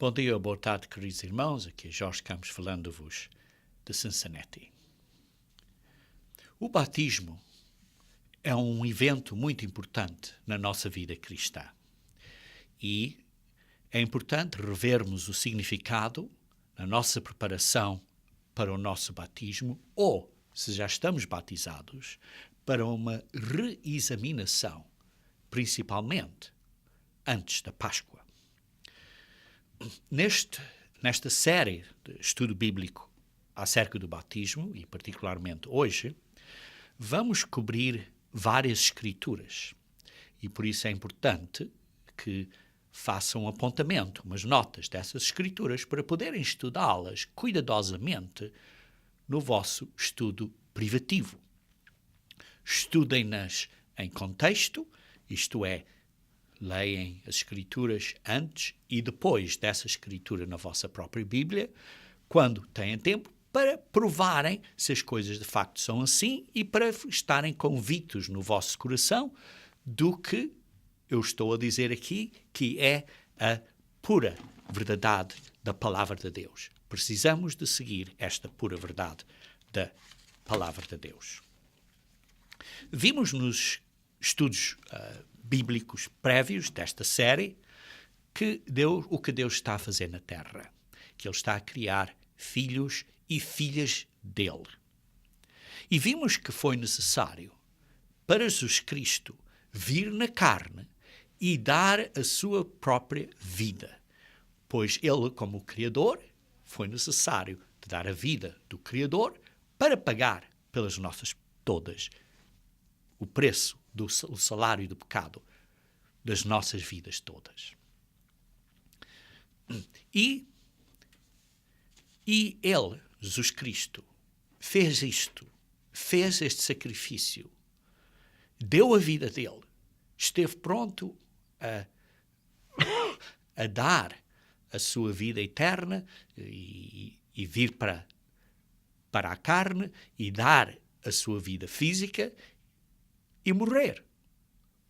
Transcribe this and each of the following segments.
Bom dia ou boa tarde, queridos irmãos. Aqui é Jorge Campos falando-vos de Cincinnati. O batismo é um evento muito importante na nossa vida cristã. E é importante revermos o significado na nossa preparação para o nosso batismo ou, se já estamos batizados, para uma reexaminação, principalmente antes da Páscoa. Nesta série de estudo bíblico acerca do batismo, e particularmente hoje, vamos cobrir várias escrituras. E por isso é importante que façam um apontamento, umas notas dessas escrituras para poderem estudá-las cuidadosamente no vosso estudo privativo. Estudem-nas em contexto, isto é, leem as escrituras antes e depois dessa escritura na vossa própria Bíblia, quando têm tempo, para provarem se as coisas de facto são assim e para estarem convictos no vosso coração do que eu estou a dizer aqui, que é a pura verdade da Palavra de Deus. Precisamos de seguir esta pura verdade da Palavra de Deus. Vimos nos estudos bíblicos prévios desta série o que Deus está a fazer na Terra, que Ele está a criar filhos e filhas dele. E vimos que foi necessário para Jesus Cristo vir na carne e dar a sua própria vida, pois Ele, como Criador, foi necessário de dar a vida do Criador para pagar pelas nossas todas o preço do salário do pecado das nossas vidas todas. E Ele, Jesus Cristo, fez este sacrifício, deu a vida dele, esteve pronto a dar a sua vida eterna e vir para a carne e dar a sua vida física e morrer,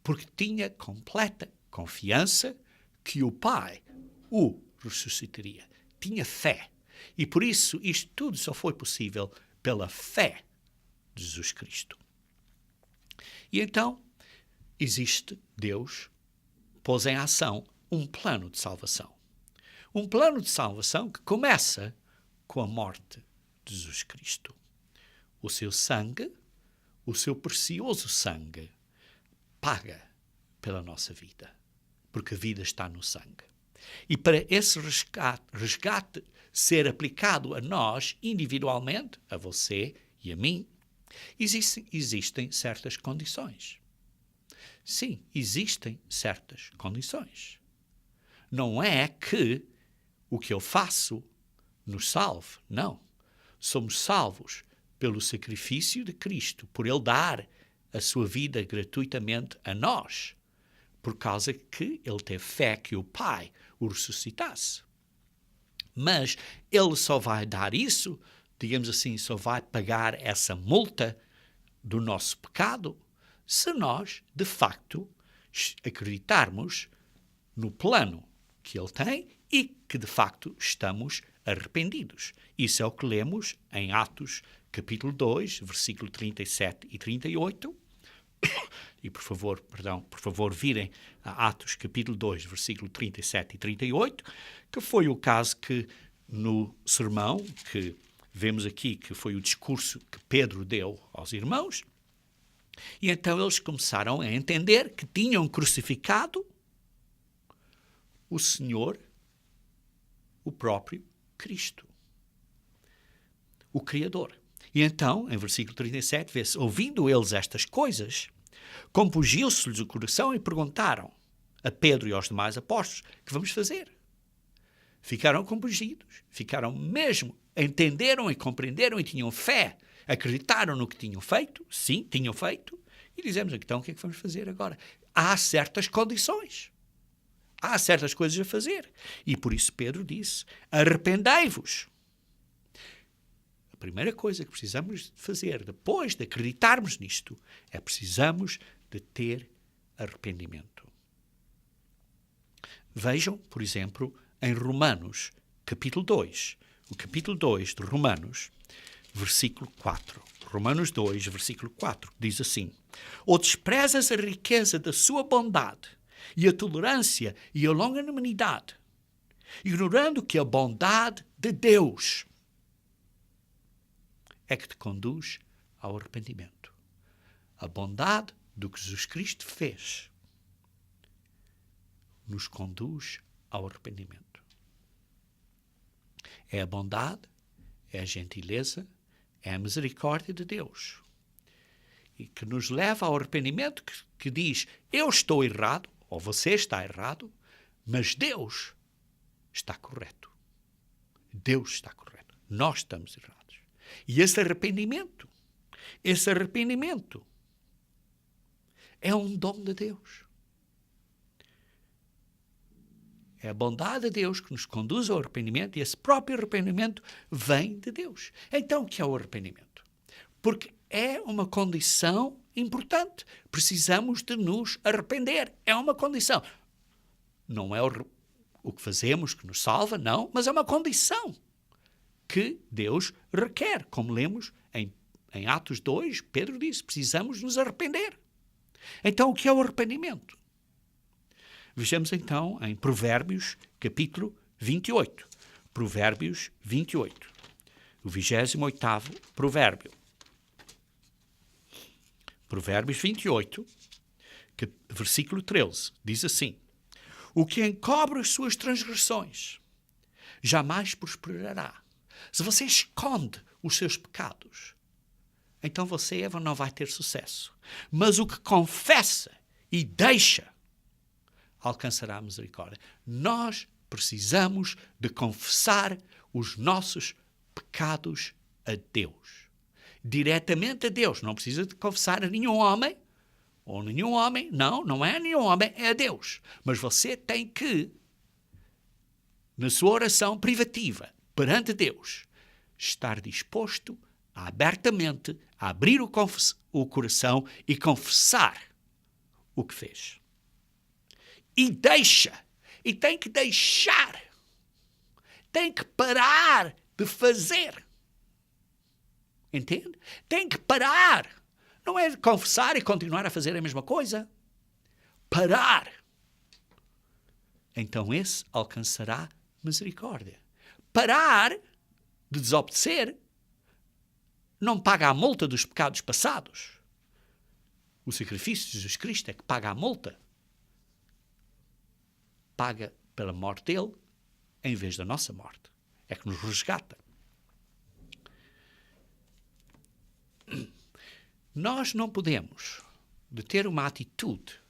porque tinha completa confiança que o Pai o ressuscitaria. Tinha fé. E por isso isto tudo só foi possível pela fé de Jesus Cristo. E então Deus pôs em ação um plano de salvação. Um plano de salvação que começa com a morte de Jesus Cristo. O seu sangue, o seu precioso sangue, paga pela nossa vida, porque a vida está no sangue. E para esse resgate ser aplicado a nós individualmente, a você e a mim, existem certas condições. Sim, existem certas condições. Não é que o que eu faço nos salve, não. Somos salvos pelo sacrifício de Cristo, por Ele dar a sua vida gratuitamente a nós, por causa que Ele teve fé que o Pai o ressuscitasse. Mas Ele só vai dar isso, digamos assim, só vai pagar essa multa do nosso pecado, se nós, de facto, acreditarmos no plano que Ele tem e que, de facto, estamos arrependidos. Isso é o que lemos em Atos, capítulo 2, versículo 37 e 38. E, por favor, virem a Atos, capítulo 2, versículo 37 e 38, que foi o caso que, no sermão que vemos aqui, que foi o discurso que Pedro deu aos irmãos, e então eles começaram a entender que tinham crucificado o Senhor, o próprio Cristo, o Criador. E então, em versículo 37, vê-se, ouvindo eles estas coisas, compungiu-se-lhes o coração e perguntaram a Pedro e aos demais apóstolos: que vamos fazer? Ficaram compungidos, entenderam e compreenderam e tinham fé, acreditaram no que tinham feito, sim, tinham feito, e dizemos então o que é que vamos fazer agora? Há certas condições, há certas coisas a fazer, e por isso Pedro disse: arrependei-vos. A primeira coisa que precisamos fazer, depois de acreditarmos nisto, é precisamos de ter arrependimento. Vejam, por exemplo, em Romanos, capítulo 2. O capítulo 2 de Romanos, versículo 4. Romanos 2, versículo 4, diz assim: ou desprezas a riqueza da sua bondade e a tolerância e a longanimidade, ignorando que a bondade de Deus é que te conduz ao arrependimento. A bondade do que Jesus Cristo fez nos conduz ao arrependimento. É a bondade, é a gentileza, é a misericórdia de Deus. E que nos leva ao arrependimento que diz: eu estou errado, ou você está errado, mas Deus está correto. Deus está correto. Nós estamos errados. E esse arrependimento é um dom de Deus. É a bondade de Deus que nos conduz ao arrependimento, e esse próprio arrependimento vem de Deus. Então, o que é o arrependimento? Porque é uma condição importante. Precisamos de nos arrepender. É uma condição. Não é o que fazemos que nos salva, não, mas é uma condição que Deus requer. Como lemos em Atos 2, Pedro disse, precisamos nos arrepender. Então, o que é o arrependimento? Vejamos então em Provérbios, capítulo 28. Provérbios 28. O 28º provérbio. Provérbios 28, versículo 13. Diz assim: o que encobre as suas transgressões jamais prosperará. Se você esconde os seus pecados, então você, Eva, não vai ter sucesso. Mas o que confessa e deixa alcançará a misericórdia. Nós precisamos de confessar os nossos pecados a Deus. Diretamente a Deus. Não precisa de confessar a nenhum homem. Ou nenhum homem. Não é a nenhum homem, é a Deus. Mas você tem que, na sua oração privativa, perante Deus, estar disposto a abertamente a abrir o coração e confessar o que fez. E tem que deixar, tem que parar de fazer. Entende? Tem que parar. Não é confessar e continuar a fazer a mesma coisa. Parar. Então esse alcançará misericórdia. Parar de desobedecer não paga a multa dos pecados passados. O sacrifício de Jesus Cristo é que paga a multa. Paga pela morte dele em vez da nossa morte. É que nos resgata. Nós não podemos de ter uma atitude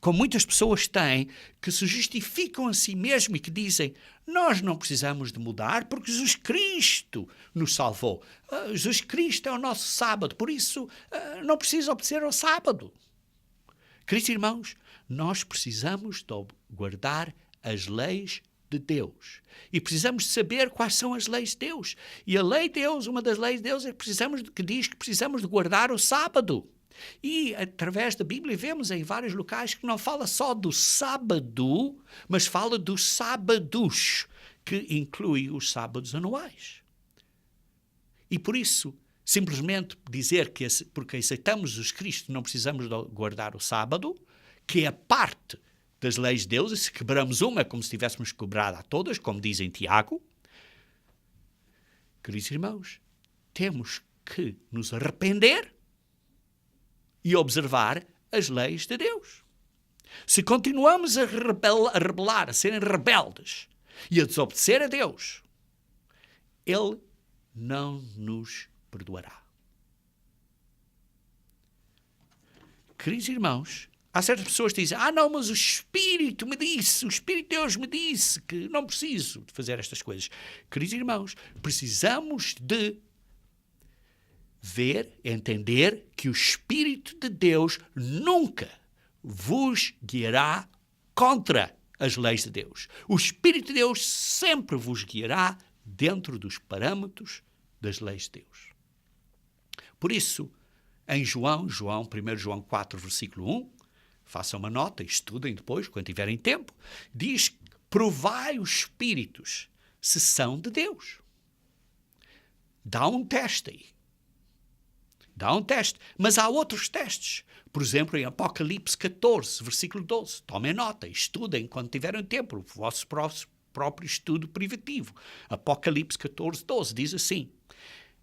como muitas pessoas têm, que se justificam a si mesmo e que dizem: nós não precisamos de mudar porque Jesus Cristo nos salvou. Jesus Cristo é o nosso sábado, por isso não preciso obedecer ao sábado. Queridos irmãos, nós precisamos de guardar as leis de Deus. E precisamos saber quais são as leis de Deus. E a lei de Deus, uma das leis de Deus, que diz que precisamos de guardar o sábado. E, através da Bíblia, vemos em vários locais que não fala só do sábado, mas fala dos sábados, que inclui os sábados anuais. E por isso, simplesmente dizer que porque aceitamos Jesus Cristo não precisamos de guardar o sábado, que é parte das leis de Deus, e se quebramos uma é como se tivéssemos quebrado a todas, como diz em Tiago. Queridos irmãos, temos que nos arrepender e observar as leis de Deus. Se continuamos a rebelar, a serem rebeldes e a desobedecer a Deus, Ele não nos perdoará. Queridos irmãos, há certas pessoas que dizem: não, mas o Espírito me disse, o Espírito de Deus me disse que não preciso de fazer estas coisas. Queridos irmãos, precisamos de ver, entender que o Espírito de Deus nunca vos guiará contra as leis de Deus. O Espírito de Deus sempre vos guiará dentro dos parâmetros das leis de Deus. Por isso, em 1 João 4, versículo 1, façam uma nota, estudem depois, quando tiverem tempo, diz provai os espíritos se são de Deus. Dá um teste aí. Dá um teste. Mas há outros testes. Por exemplo, em Apocalipse 14, versículo 12. Tomem nota, estudem quando tiverem tempo, o vosso próprio estudo privativo. Apocalipse 14, 12 diz assim: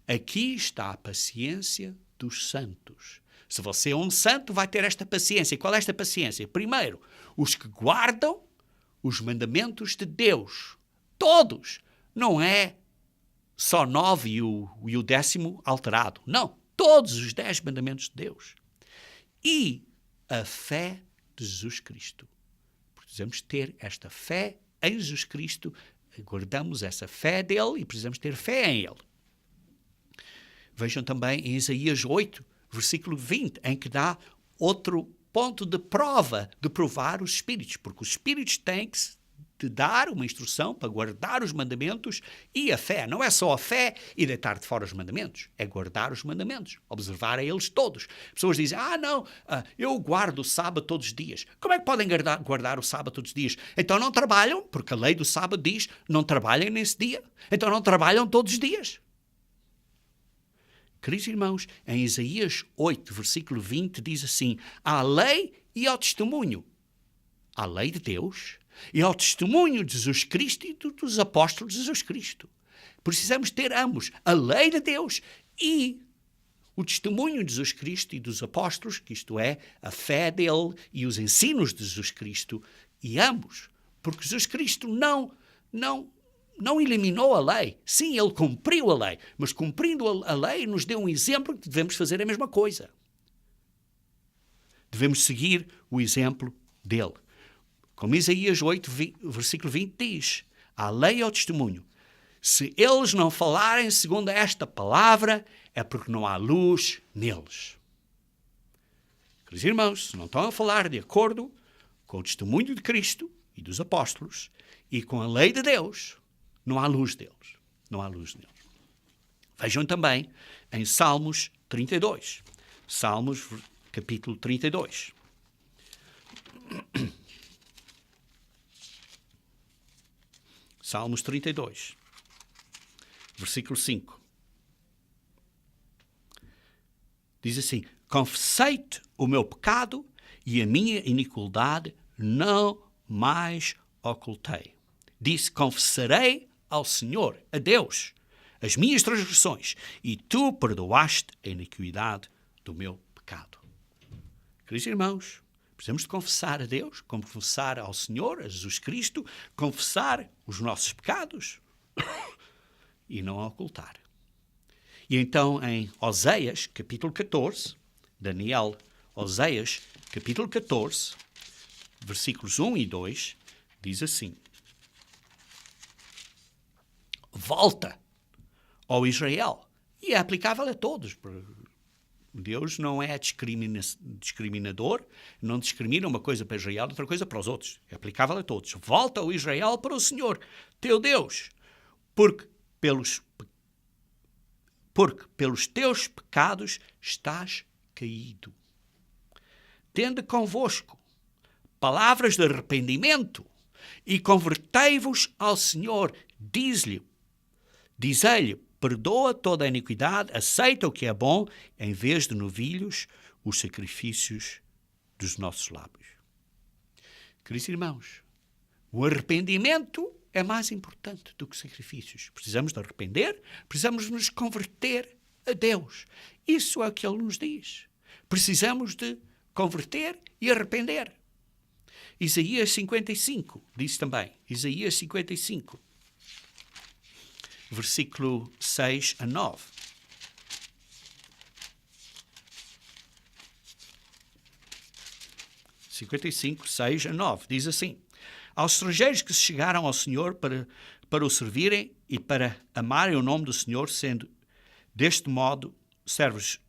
aqui está a paciência dos santos. Se você é um santo, vai ter esta paciência. E qual é esta paciência? Primeiro, os que guardam os mandamentos de Deus. Todos. Não é só 9 e o 10º alterado. Não. Todos os 10 mandamentos de Deus. E a fé de Jesus Cristo. Precisamos ter esta fé em Jesus Cristo. Guardamos essa fé dele e precisamos ter fé em ele. Vejam também em Isaías 8, versículo 20, em que dá outro ponto de prova, de provar os espíritos, porque os espíritos têm que te dar uma instrução para guardar os mandamentos e a fé. Não é só a fé e deitar de fora os mandamentos, é guardar os mandamentos, observar a eles todos. Pessoas dizem, eu guardo o sábado todos os dias. Como é que podem guardar o sábado todos os dias? Então não trabalham, porque a lei do sábado diz, não trabalhem nesse dia. Então não trabalham todos os dias. Queridos irmãos, em Isaías 8, versículo 20, diz assim: há lei e ao testemunho. Há lei de Deus e ao testemunho de Jesus Cristo e dos apóstolos de Jesus Cristo. Precisamos ter ambos, a lei de Deus e o testemunho de Jesus Cristo e dos apóstolos, que isto é, a fé dele e os ensinos de Jesus Cristo, e ambos. Porque Jesus Cristo não eliminou a lei. Sim, ele cumpriu a lei, mas cumprindo a lei nos deu um exemplo que devemos fazer a mesma coisa. Devemos seguir o exemplo dele. Como Isaías 8, versículo 20 diz, há lei e ao testemunho. Se eles não falarem segundo esta palavra, é porque não há luz neles. Queridos irmãos, se não estão a falar de acordo com o testemunho de Cristo e dos apóstolos e com a lei de Deus, não há luz deles. Não há luz neles. Vejam também em Salmos 32. Salmos, capítulo 32. Salmos 32, versículo 5. Diz assim: confessei-te o meu pecado e a minha iniquidade não mais ocultei. Disse, confessarei ao Senhor, a Deus, as minhas transgressões, e tu perdoaste a iniquidade do meu pecado. Queridos irmãos, precisamos de confessar a Deus, confessar ao Senhor, a Jesus Cristo, confessar os nossos pecados e não ocultar. E então em Oséias, capítulo 14, Oséias, capítulo 14, versículos 1 e 2, diz assim: volta, ó Israel, e é aplicável a todos. Deus não é discriminador, não discrimina uma coisa para Israel, outra coisa para os outros. É aplicável a todos. Volta, ó Israel, para o Senhor, teu Deus, porque pelos teus pecados estás caído. Tende convosco palavras de arrependimento e convertei-vos ao Senhor. Diz-lhe, perdoa toda a iniquidade, aceita o que é bom, em vez de novilhos, os sacrifícios dos nossos lábios. Queridos irmãos, o arrependimento é mais importante do que sacrifícios. Precisamos de arrepender, precisamos nos converter a Deus. Isso é o que Ele nos diz. Precisamos de converter e arrepender. Isaías 55 diz também, Isaías 55, versículo 6 a 9. (55, 6 a 9) diz assim: aos estrangeiros que se chegaram ao Senhor para o servirem e para amarem o nome do Senhor, sendo deste modo servos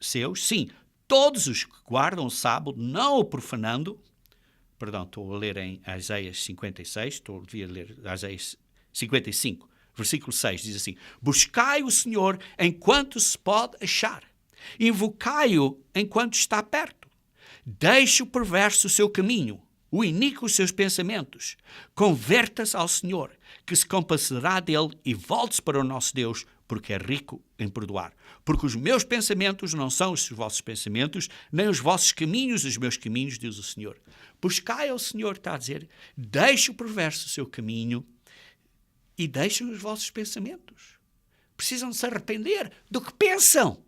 seus, sim, todos os que guardam o sábado, não o profanando. Perdão, estou a ler em Isaías 56, devia ler Isaías 55. Versículo 6 diz assim: buscai o Senhor enquanto se pode achar, invocai-o enquanto está perto. Deixe o perverso o seu caminho o iníquo os seus pensamentos. Converta-se ao Senhor, que se compadecerá dele, e volte-se para o nosso Deus, porque é rico em perdoar. Porque os meus pensamentos não são os vossos pensamentos, nem os vossos caminhos os meus caminhos, diz o Senhor. Buscai ao Senhor, está a dizer, deixe o perverso o seu caminho e deixem os vossos pensamentos. Precisam de se arrepender do que pensam.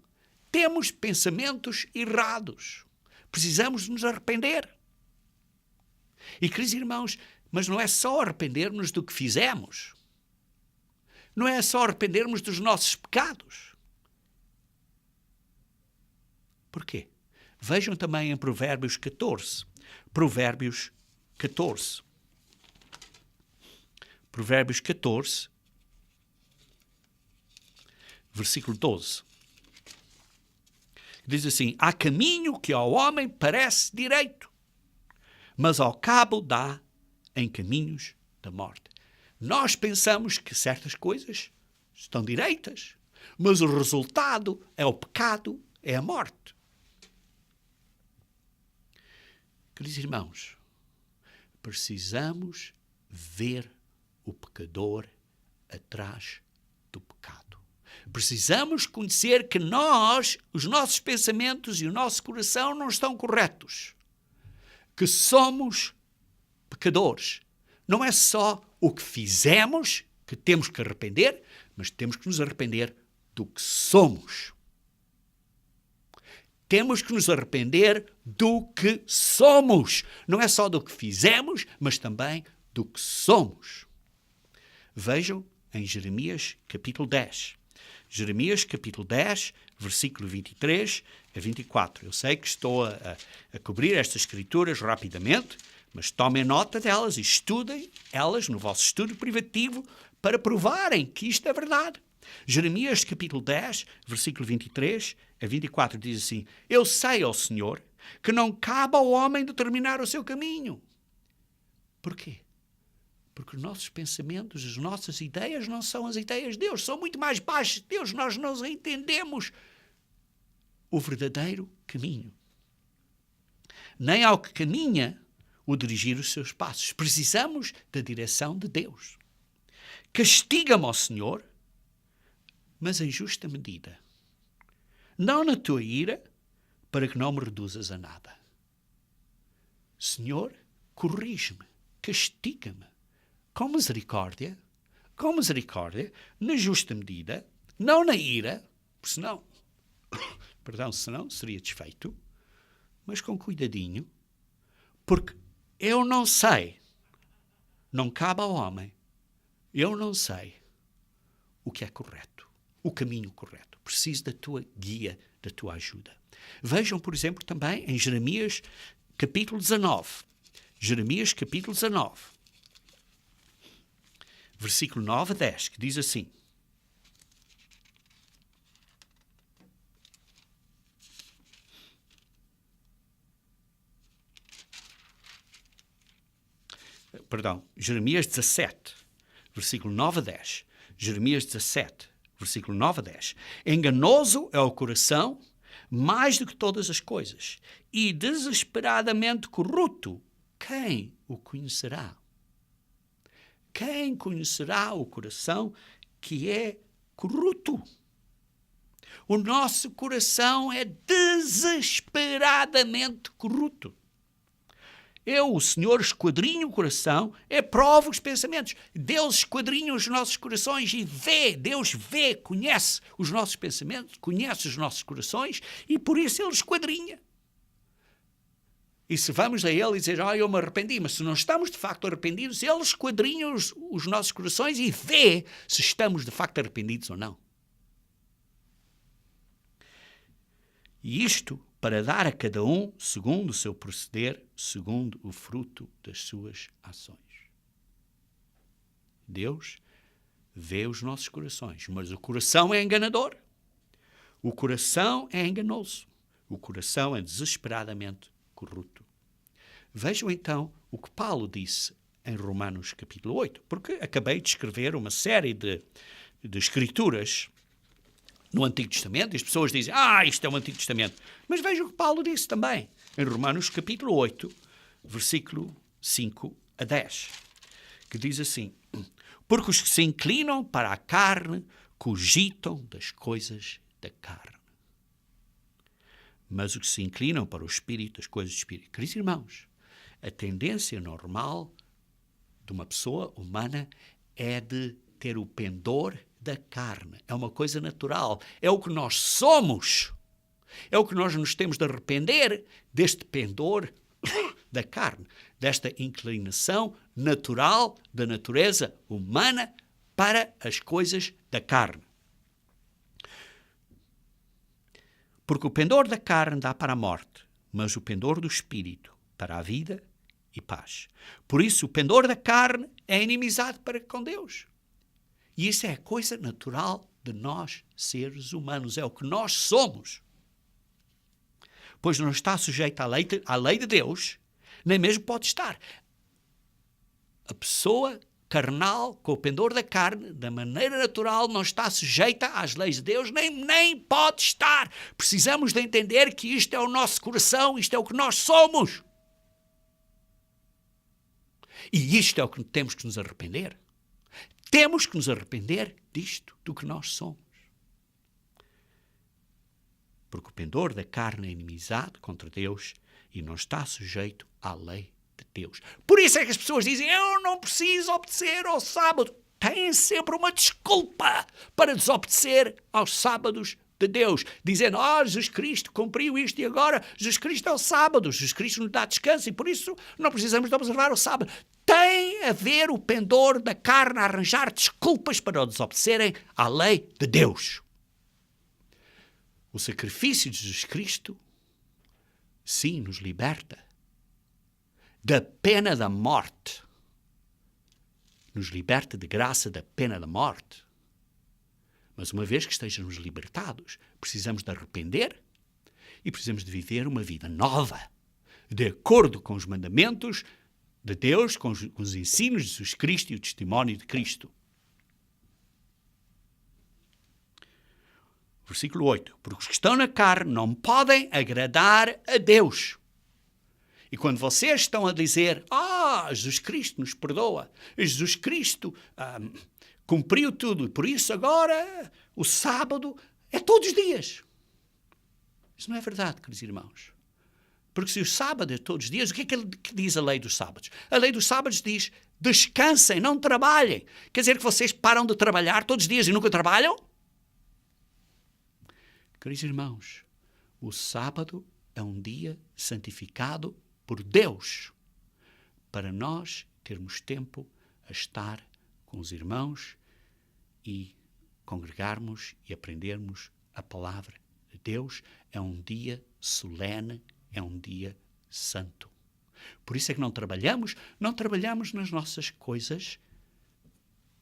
Temos pensamentos errados. Precisamos de nos arrepender. E, queridos irmãos, mas não é só arrependermos do que fizemos. Não é só arrependermos dos nossos pecados. Porquê? Vejam também em Provérbios 14. Provérbios 14. Provérbios 14, versículo 12. Diz assim: há caminho que ao homem parece direito, mas ao cabo dá em caminhos da morte. Nós pensamos que certas coisas estão direitas, mas o resultado é o pecado, é a morte. Queridos irmãos, precisamos ver o pecador atrás do pecado. Precisamos conhecer que nós, os nossos pensamentos e o nosso coração não estão corretos. Que somos pecadores. Não é só o que fizemos que temos que arrepender, mas temos que nos arrepender do que somos. Temos que nos arrepender do que somos. Não é só do que fizemos, mas também do que somos. Vejam em Jeremias capítulo 10. Jeremias capítulo 10, versículo 23 a 24. Eu sei que estou a cobrir estas escrituras rapidamente, mas tomem nota delas e estudem elas no vosso estudo privativo para provarem que isto é verdade. Jeremias capítulo 10, versículo 23 a 24 diz assim: eu sei, ó Senhor, que não cabe ao homem determinar o seu caminho. Porquê? Porque os nossos pensamentos, as nossas ideias não são as ideias de Deus, são muito mais baixas de Deus. Nós não entendemos o verdadeiro caminho. Nem ao que caminha o dirigir os seus passos. Precisamos da direção de Deus. Castiga-me, ó Senhor, mas em justa medida. Não na tua ira, para que não me reduzas a nada. Senhor, corrige-me, castiga-me, com misericórdia, na justa medida, não na ira, senão seria desfeito, mas com cuidadinho, porque eu não sei, não cabe ao homem, eu não sei o que é correto, o caminho correto. Preciso da tua guia, da tua ajuda. Vejam, por exemplo, também em Jeremias capítulo 19. Jeremias capítulo 19. Versículo 9 a 10, que diz assim: Jeremias 17, versículo 9 a 10. Jeremias 17, versículo 9 a 10. Enganoso é o coração, mais do que todas as coisas, e desesperadamente corrupto. Quem o conhecerá? Quem conhecerá o coração que é corrupto? O nosso coração é desesperadamente corrupto. O Senhor, esquadrinha o coração, prova os pensamentos. Deus esquadrinha os nossos corações e Deus vê, conhece os nossos pensamentos, conhece os nossos corações e por isso Ele esquadrinha. E se vamos a Ele e dizer, eu me arrependi, mas se não estamos de facto arrependidos, Ele esquadrinha os nossos corações e vê se estamos de facto arrependidos ou não. E isto para dar a cada um, segundo o seu proceder, segundo o fruto das suas ações. Deus vê os nossos corações, mas o coração é enganador. O coração é enganoso. O coração é desesperadamente corrupto. Vejam então o que Paulo disse em Romanos capítulo 8, porque acabei de escrever uma série de escrituras no Antigo Testamento, e as pessoas dizem, isto é o Antigo Testamento. Mas vejam o que Paulo disse também, em Romanos capítulo 8, versículo 5 a 10, que diz assim: porque os que se inclinam para a carne cogitam das coisas da carne, mas os que se inclinam para o Espírito, das coisas do Espírito. Queridos irmãos, a tendência normal de uma pessoa humana é de ter o pendor da carne. É uma coisa natural. É o que nós somos. É o que nós nos temos de arrepender deste pendor da carne, desta inclinação natural da natureza humana para as coisas da carne. Porque o pendor da carne dá para a morte, mas o pendor do Espírito para a vida e paz. Por isso, o pendor da carne é inimizade para com Deus. E isso é a coisa natural de nós, seres humanos. É o que nós somos. Pois não está sujeito à lei de Deus, nem mesmo pode estar. A pessoa carnal, com o pendor da carne, da maneira natural, não está sujeita às leis de Deus, nem pode estar. Precisamos de entender que isto é o nosso coração, isto é o que nós somos. E isto é o que temos que nos arrepender. Temos que nos arrepender disto, do que nós somos. Porque o pendor da carne é inimizade contra Deus e não está sujeito à lei de Deus. Por isso é que as pessoas dizem: eu não preciso obedecer ao sábado. Têm sempre uma desculpa para desobedecer aos sábados de Deus, dizendo: Jesus Cristo cumpriu isto e agora Jesus Cristo é o sábado, Jesus Cristo nos dá descanso e por isso não precisamos de observar o sábado. Tem a ver o pendor da carne a arranjar desculpas para desobedecerem à lei de Deus. O sacrifício de Jesus Cristo, sim, nos liberta da pena da morte. Nos liberta de graça da pena da morte. Mas uma vez que estejamos libertados, precisamos de arrepender e precisamos de viver uma vida nova, de acordo com os mandamentos de Deus, com os ensinos de Jesus Cristo e o testemunho de Cristo. Versículo 8. Porque os que estão na carne não podem agradar a Deus. E quando vocês estão a dizer: Jesus Cristo nos perdoa, Jesus Cristo cumpriu tudo, e por isso agora o sábado é todos os dias. Isso não é verdade, queridos irmãos. Porque se o sábado é todos os dias, o que é que diz a lei dos sábados? A lei dos sábados diz: descansem, não trabalhem. Quer dizer que vocês param de trabalhar todos os dias e nunca trabalham? Queridos irmãos, o sábado é um dia santificado por Deus para nós termos tempo a estar com os irmãos e congregarmos e aprendermos a palavra de Deus. É um dia solene, é um dia santo. Por isso é que não trabalhamos nas nossas coisas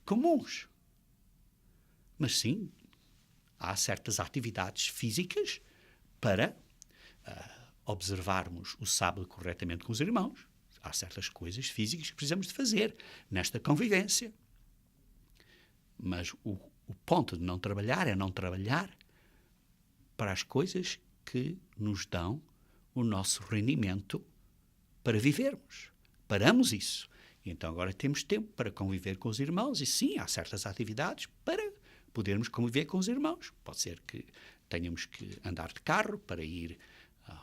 comuns. Mas sim, há certas atividades físicas para observarmos o sábado corretamente com os irmãos. Há certas coisas físicas que precisamos de fazer nesta convivência. Mas o ponto de não trabalhar é não trabalhar para as coisas que nos dão o nosso rendimento para vivermos. Paramos isso. E então agora temos tempo para conviver com os irmãos. E sim, há certas atividades para podermos conviver com os irmãos. Pode ser que tenhamos que andar de carro para ir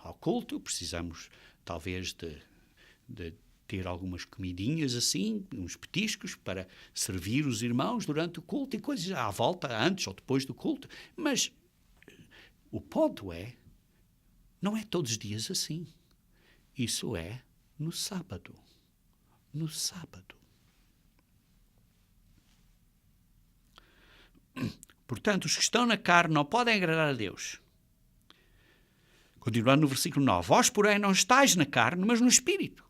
ao culto. Precisamos talvez de ter algumas comidinhas assim, uns petiscos para servir os irmãos durante o culto e coisas à volta, antes ou depois do culto. Mas o ponto é, não é todos os dias assim. Isso é no sábado. No sábado. Portanto, os que estão na carne não podem agradar a Deus. Continuando no versículo 9. Vós, porém, não estáis na carne, mas no Espírito.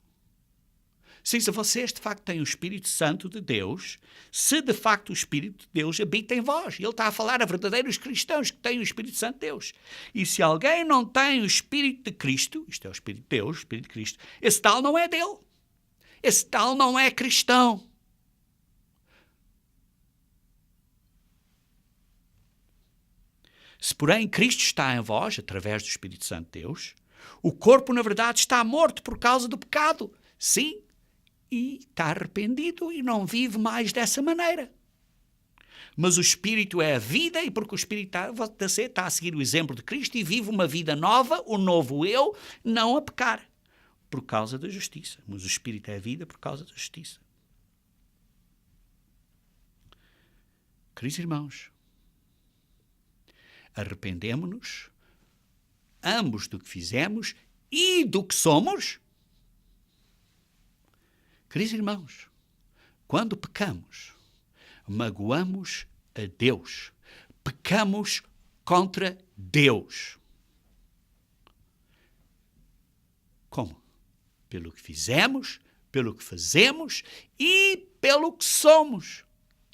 Se vocês, de facto, têm o Espírito Santo de Deus, se, de facto, o Espírito de Deus habita em vós. Ele está a falar a verdadeiros cristãos que têm o Espírito Santo de Deus. E se alguém não tem o Espírito de Cristo, isto é o Espírito de Deus, o Espírito de Cristo, esse tal não é dele. Esse tal não é cristão. Se, porém, Cristo está em vós, através do Espírito Santo de Deus, o corpo, na verdade, está morto por causa do pecado. Sim, e está arrependido e não vive mais dessa maneira. Mas o Espírito é a vida, e porque o Espírito está a seguir o exemplo de Cristo e vive uma vida nova, o novo eu, não a pecar, por causa da justiça. Mas o Espírito é a vida por causa da justiça. Queridos irmãos, arrependemo-nos, ambos do que fizemos e do que somos. Queridos irmãos, quando pecamos, magoamos a Deus. Pecamos contra Deus. Como? Pelo que fizemos, pelo que fazemos e pelo que somos.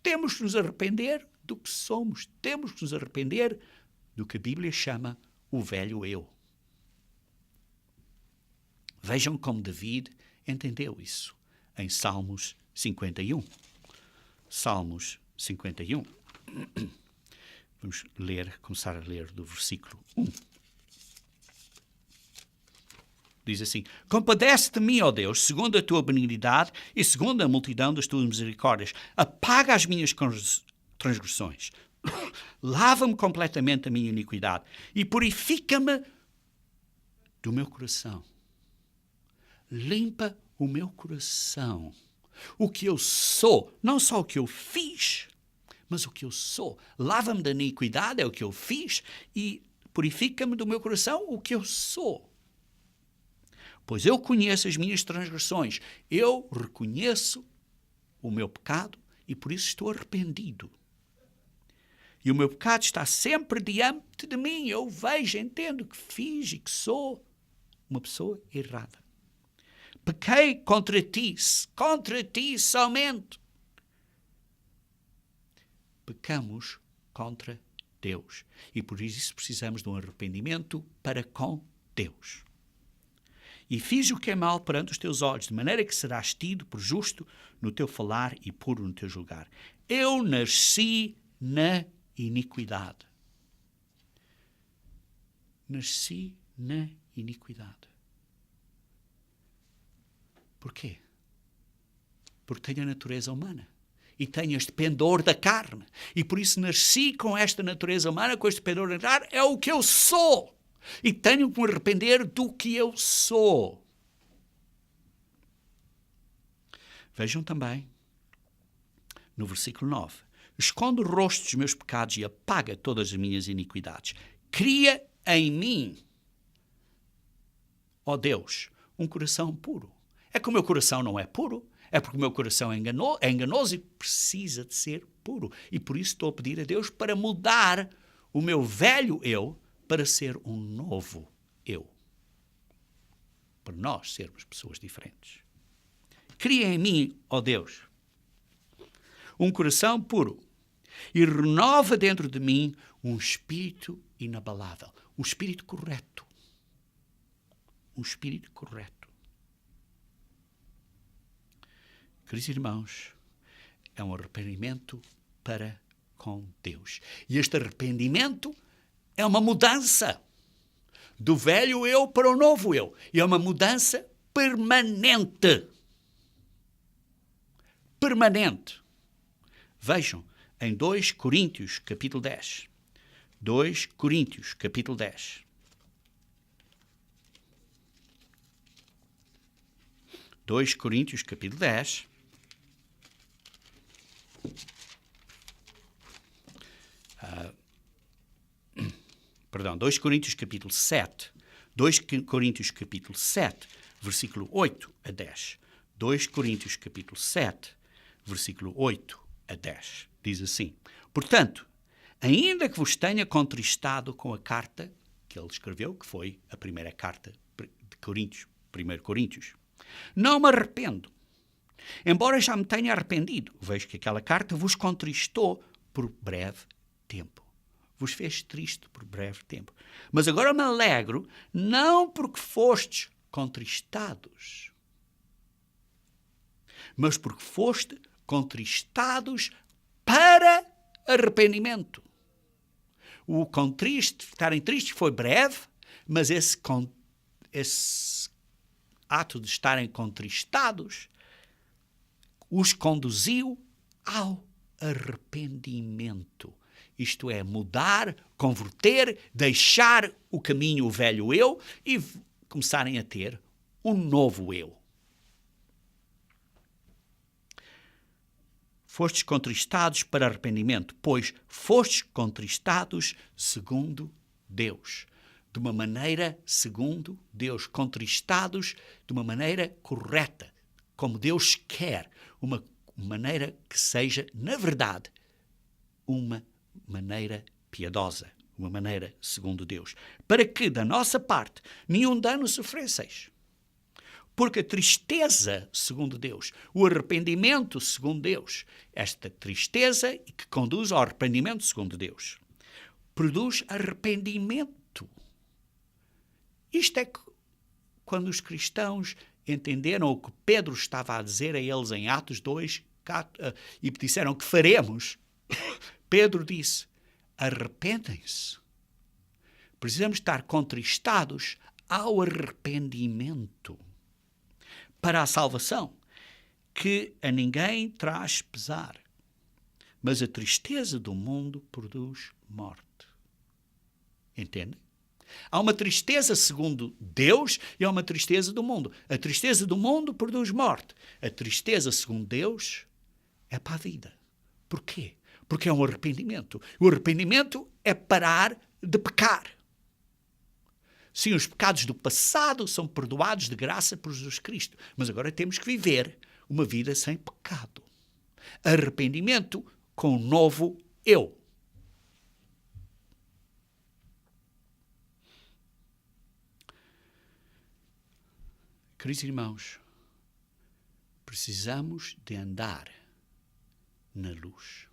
Temos que nos arrepender do que somos. Temos que nos arrepender do que a Bíblia chama o velho eu. Vejam como David entendeu isso em Salmos 51. Salmos 51. Vamos começar a ler do versículo 1. Diz assim: Compadece-te de mim, ó Deus, segundo a tua benignidade e segundo a multidão das tuas misericórdias. Apaga as minhas transgressões. Lava-me completamente a minha iniquidade e purifica-me do meu coração. Limpa o meu coração. O que eu sou, não só o que eu fiz, mas o que eu sou. Lava-me da iniquidade, é o que eu fiz, e purifica-me do meu coração, o que eu sou. Pois eu conheço as minhas transgressões, eu reconheço o meu pecado e por isso estou arrependido. E o meu pecado está sempre diante de mim, eu vejo, entendo que fiz e que sou uma pessoa errada. Pequei contra ti somente. Pecamos contra Deus. E por isso precisamos de um arrependimento para com Deus. E fiz o que é mal perante os teus olhos, de maneira que serás tido por justo no teu falar e puro no teu julgar. Eu nasci na iniquidade. Nasci na iniquidade. Porquê? Porque tenho a natureza humana e tenho este pendor da carne. E por isso nasci com esta natureza humana, com este pendor da carne, é o que eu sou. E tenho que me arrepender do que eu sou. Vejam também no versículo 9. Esconde o rosto dos meus pecados e apaga todas as minhas iniquidades. Cria em mim, ó Deus, um coração puro. É que o meu coração não é puro. É porque o meu coração é enganoso e precisa de ser puro. E por isso estou a pedir a Deus para mudar o meu velho eu para ser um novo eu. Para nós sermos pessoas diferentes. Cria em mim, ó Deus, um coração puro e renova dentro de mim um espírito inabalável. Um espírito correto. Um espírito correto. Queridos irmãos, é um arrependimento para com Deus. E este arrependimento é uma mudança do velho eu para o novo eu. E é uma mudança permanente. Permanente. Vejam, em 2 Coríntios, capítulo 10. 2 Coríntios, capítulo 10. 2 Coríntios, capítulo 10. 2 Coríntios capítulo 7, 2 Coríntios capítulo 7, versículo 8 a 10. 2 Coríntios capítulo 7, versículo 8 a 10. Diz assim: Portanto, ainda que vos tenha contristado com a carta que ele escreveu, que foi a primeira carta de Coríntios, 1 Coríntios, não me arrependo. Embora já me tenha arrependido, vejo que aquela carta vos contristou por breve tempo. Vos fez triste por breve tempo. Mas agora me alegro, não porque fostes contristados, mas porque foste contristados para arrependimento. O estarem tristes foi breve, mas esse ato de estarem contristados os conduziu ao arrependimento. Isto é, mudar, converter, deixar o caminho, o velho eu, e começarem a ter um novo eu. Fostes contristados para arrependimento, pois fostes contristados segundo Deus. De uma maneira segundo Deus. Contristados de uma maneira correta, como Deus quer. Uma maneira que seja, na verdade, uma maneira piedosa. Uma maneira segundo Deus. Para que, da nossa parte, nenhum dano sofresseis. Porque a tristeza, segundo Deus, o arrependimento, segundo Deus, esta tristeza que conduz ao arrependimento, segundo Deus, produz arrependimento. Isto é que, quando os cristãos entenderam o que Pedro estava a dizer a eles em Atos 2, e disseram que faremos, Pedro disse, arrependem-se. Precisamos estar contristados ao arrependimento para a salvação, que a ninguém traz pesar. Mas a tristeza do mundo produz morte. Entendem? Há uma tristeza segundo Deus e há uma tristeza do mundo. A tristeza do mundo produz morte. A tristeza segundo Deus é para a vida. Porquê? Porque é um arrependimento. O arrependimento é parar de pecar. Sim, os pecados do passado são perdoados de graça por Jesus Cristo. Mas agora temos que viver uma vida sem pecado. Arrependimento com um novo eu. Queridos irmãos, precisamos de andar na luz.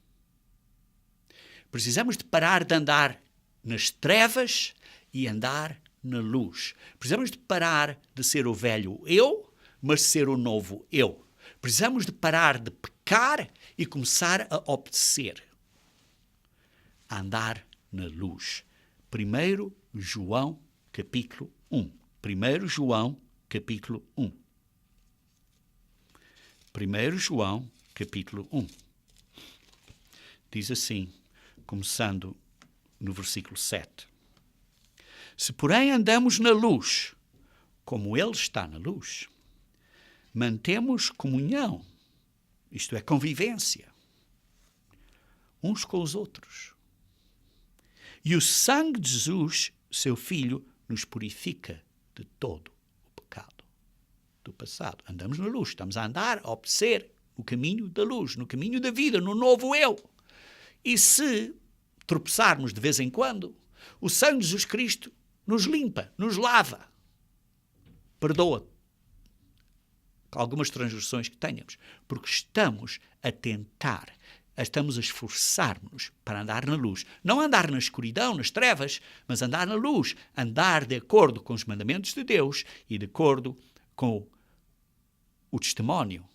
Precisamos de parar de andar nas trevas e andar na luz. Precisamos de parar de ser o velho eu, mas ser o novo eu. Precisamos de parar de pecar e começar a obedecer. A andar na luz. 1 João, capítulo 1. 1 João, capítulo 1. 1 João, capítulo 1. Diz assim, começando no versículo 7. Se, porém, andamos na luz, como Ele está na luz, mantemos comunhão, isto é, convivência, uns com os outros. E o sangue de Jesus, seu Filho, nos purifica de todo o pecado do passado. Andamos na luz, estamos a andar, a obedecer no caminho da luz, no caminho da vida, no novo eu. E se tropeçarmos de vez em quando, o sangue de Jesus Cristo nos limpa, nos lava, perdoa algumas transgressões que tenhamos, porque estamos a tentar, estamos a esforçar-nos para andar na luz. Não andar na escuridão, nas trevas, mas andar na luz, andar de acordo com os mandamentos de Deus e de acordo com o testemunho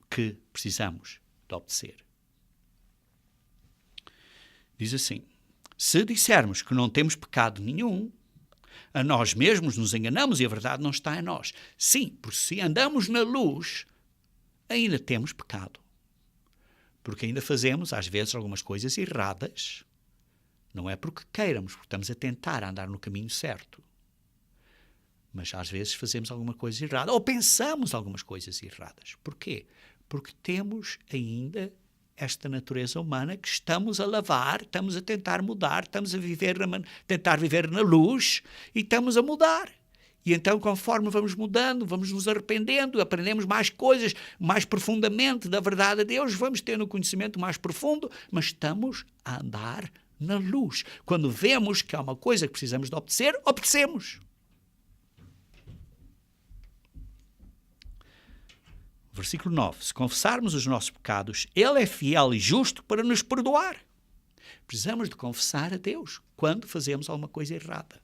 que precisamos de obedecer. Diz assim, se dissermos que não temos pecado nenhum, a nós mesmos nos enganamos e a verdade não está em nós. Sim, porque se andamos na luz, ainda temos pecado. Porque ainda fazemos, às vezes, algumas coisas erradas. Não é porque queiramos, porque estamos a tentar andar no caminho certo. Mas às vezes fazemos alguma coisa errada ou pensamos algumas coisas erradas. Porquê? Porque temos ainda esta natureza humana que estamos a lavar, estamos a tentar mudar, estamos a tentar viver na luz e estamos a mudar. E então, conforme vamos mudando, vamos nos arrependendo, aprendemos mais coisas, mais profundamente da verdade de Deus, vamos tendo um conhecimento mais profundo, mas estamos a andar na luz. Quando vemos que há uma coisa que precisamos de obedecer, obedecemos. Versículo 9. Se confessarmos os nossos pecados, Ele é fiel e justo para nos perdoar. Precisamos de confessar a Deus quando fazemos alguma coisa errada.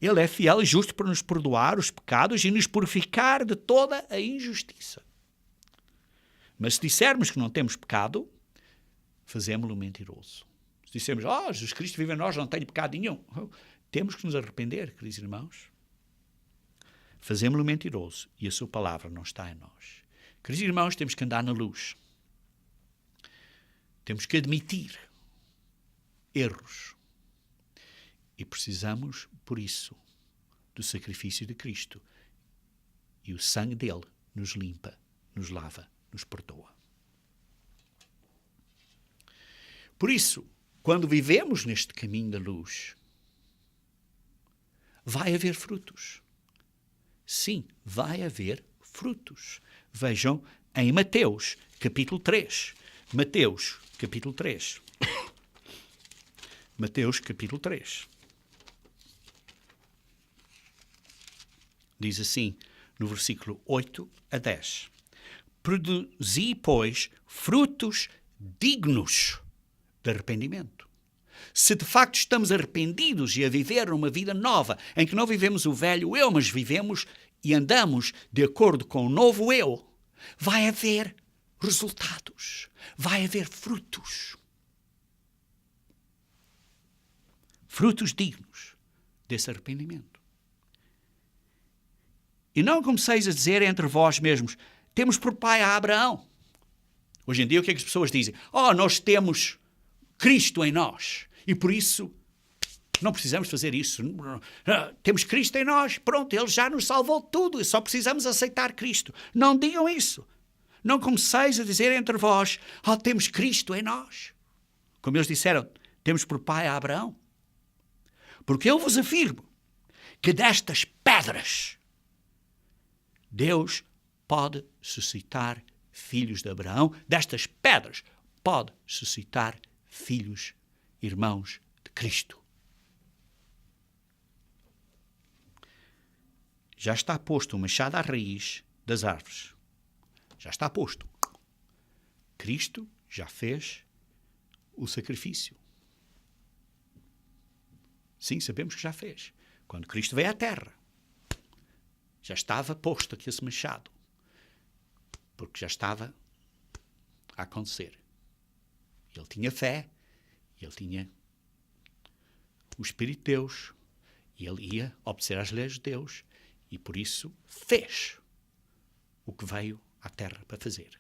Ele é fiel e justo para nos perdoar os pecados e nos purificar de toda a injustiça. Mas se dissermos que não temos pecado, fazemos-lo mentiroso. Se dissermos, Jesus Cristo vive em nós, não tem pecado nenhum. Temos que nos arrepender, queridos irmãos. fazemos-lo mentiroso e a sua palavra não está em nós. Queridos irmãos, temos que andar na luz. Temos que admitir erros. E precisamos, por isso, do sacrifício de Cristo. E o sangue dele nos limpa, nos lava, nos perdoa. Por isso, quando vivemos neste caminho da luz, vai haver frutos. Sim, vai haver frutos. Vejam em Mateus, capítulo 3. Mateus, capítulo 3. Mateus, capítulo 3. Diz assim, no versículo 8 a 10. Produzi, pois, frutos dignos de arrependimento. Se de facto estamos arrependidos e a viver uma vida nova, em que não vivemos o velho eu, mas vivemos e andamos de acordo com o novo eu, vai haver resultados, vai haver frutos. Frutos dignos desse arrependimento. E não comeceis a dizer entre vós mesmos, temos por pai a Abraão. Hoje em dia o que é que as pessoas dizem? Nós temos Cristo em nós e por isso não precisamos fazer isso. Temos Cristo em nós, pronto, Ele já nos salvou tudo e só precisamos aceitar Cristo. Não digam isso. Não comeceis a dizer entre vós, temos Cristo em nós. Como eles disseram, temos por pai a Abraão. Porque eu vos afirmo que destas pedras Deus pode suscitar filhos de Abraão. Destas pedras pode suscitar filhos, irmãos de Cristo. Já está posto o machado à raiz das árvores. Já está posto. Cristo já fez o sacrifício. Sim, sabemos que já fez. Quando Cristo veio à terra, já estava posto aqui esse machado. Porque já estava a acontecer. Ele tinha fé, ele tinha o Espírito de Deus, e ele ia obedecer às leis de Deus, e por isso fez o que veio à terra para fazer.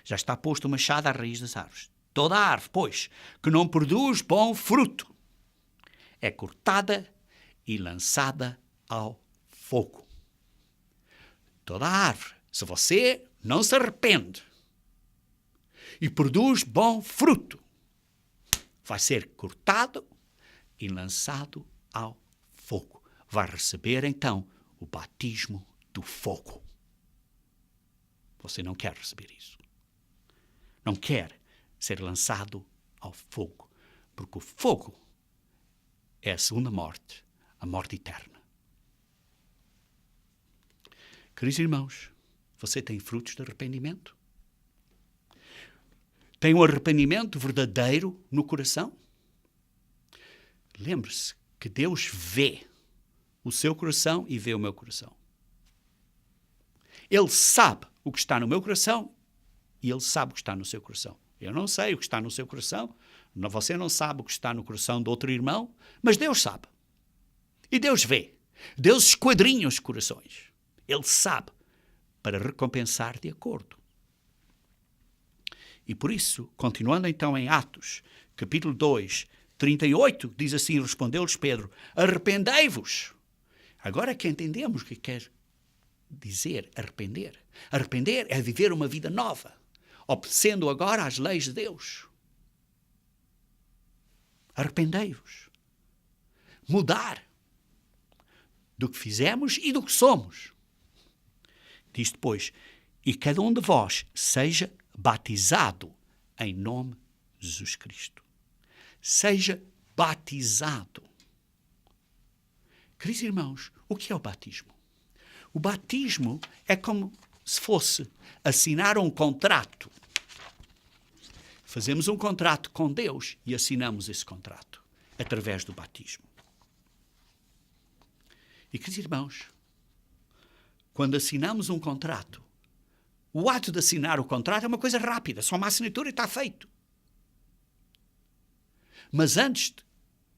Já está posto o machado à raiz das árvores. Toda a árvore, pois, que não produz bom fruto, é cortada e lançada ao fogo. Toda a árvore, se você não se arrepende e produz bom fruto, vai ser cortado e lançado ao fogo. Vai receber, então, o batismo do fogo. Você não quer receber isso. Não quer ser lançado ao fogo, porque o fogo é a segunda morte, a morte eterna. Queridos irmãos, você tem frutos de arrependimento? Tem um arrependimento verdadeiro no coração? Lembre-se que Deus vê o seu coração e vê o meu coração. Ele sabe o que está no meu coração e Ele sabe o que está no seu coração. Eu não sei o que está no seu coração, você não sabe o que está no coração do outro irmão, mas Deus sabe. E Deus vê. Deus esquadrinha os corações. Ele sabe para recompensar de acordo. E por isso, continuando então em Atos, capítulo 2, 38, diz assim, respondeu-lhes Pedro, arrependei-vos. Agora é que entendemos o que quer dizer arrepender. Arrepender é viver uma vida nova, obedecendo agora às leis de Deus. Arrependei-vos. Mudar do que fizemos e do que somos. Diz depois, e cada um de vós seja batizado em nome de Jesus Cristo. Seja batizado. Queridos irmãos, o que é o batismo? O batismo é como se fosse assinar um contrato. Fazemos um contrato com Deus e assinamos esse contrato através do batismo. E, queridos irmãos, quando assinamos um contrato, o ato de assinar o contrato é uma coisa rápida, só uma assinatura e está feito. Mas antes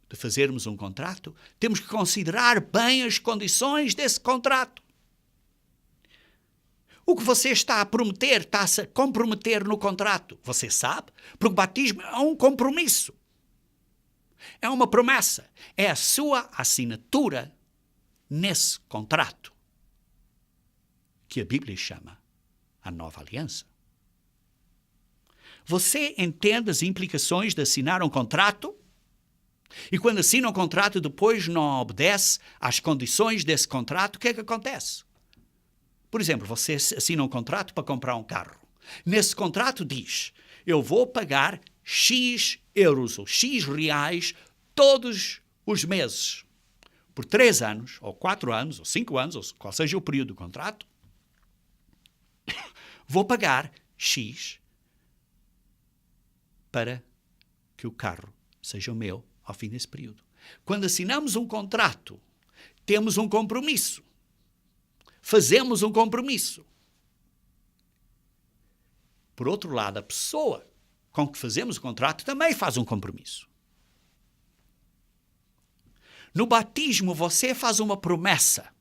de fazermos um contrato, temos que considerar bem as condições desse contrato. O que você está a prometer, está-se a comprometer no contrato. Você sabe? Porque o batismo é um compromisso. É uma promessa. É a sua assinatura nesse contrato que a Bíblia chama a Nova Aliança. Você entende as implicações de assinar um contrato? E quando assina um contrato depois não obedece às condições desse contrato, o que é que acontece? Por exemplo, você assina um contrato para comprar um carro. Nesse contrato diz, eu vou pagar X euros ou X reais todos os meses. Por 3 anos, ou 4 anos, ou 5 anos, ou qual seja o período do contrato, vou pagar X para que o carro seja o meu ao fim desse período. Quando assinamos um contrato, temos um compromisso. Fazemos um compromisso. Por outro lado, a pessoa com que fazemos o contrato também faz um compromisso. No batismo, você faz uma promessa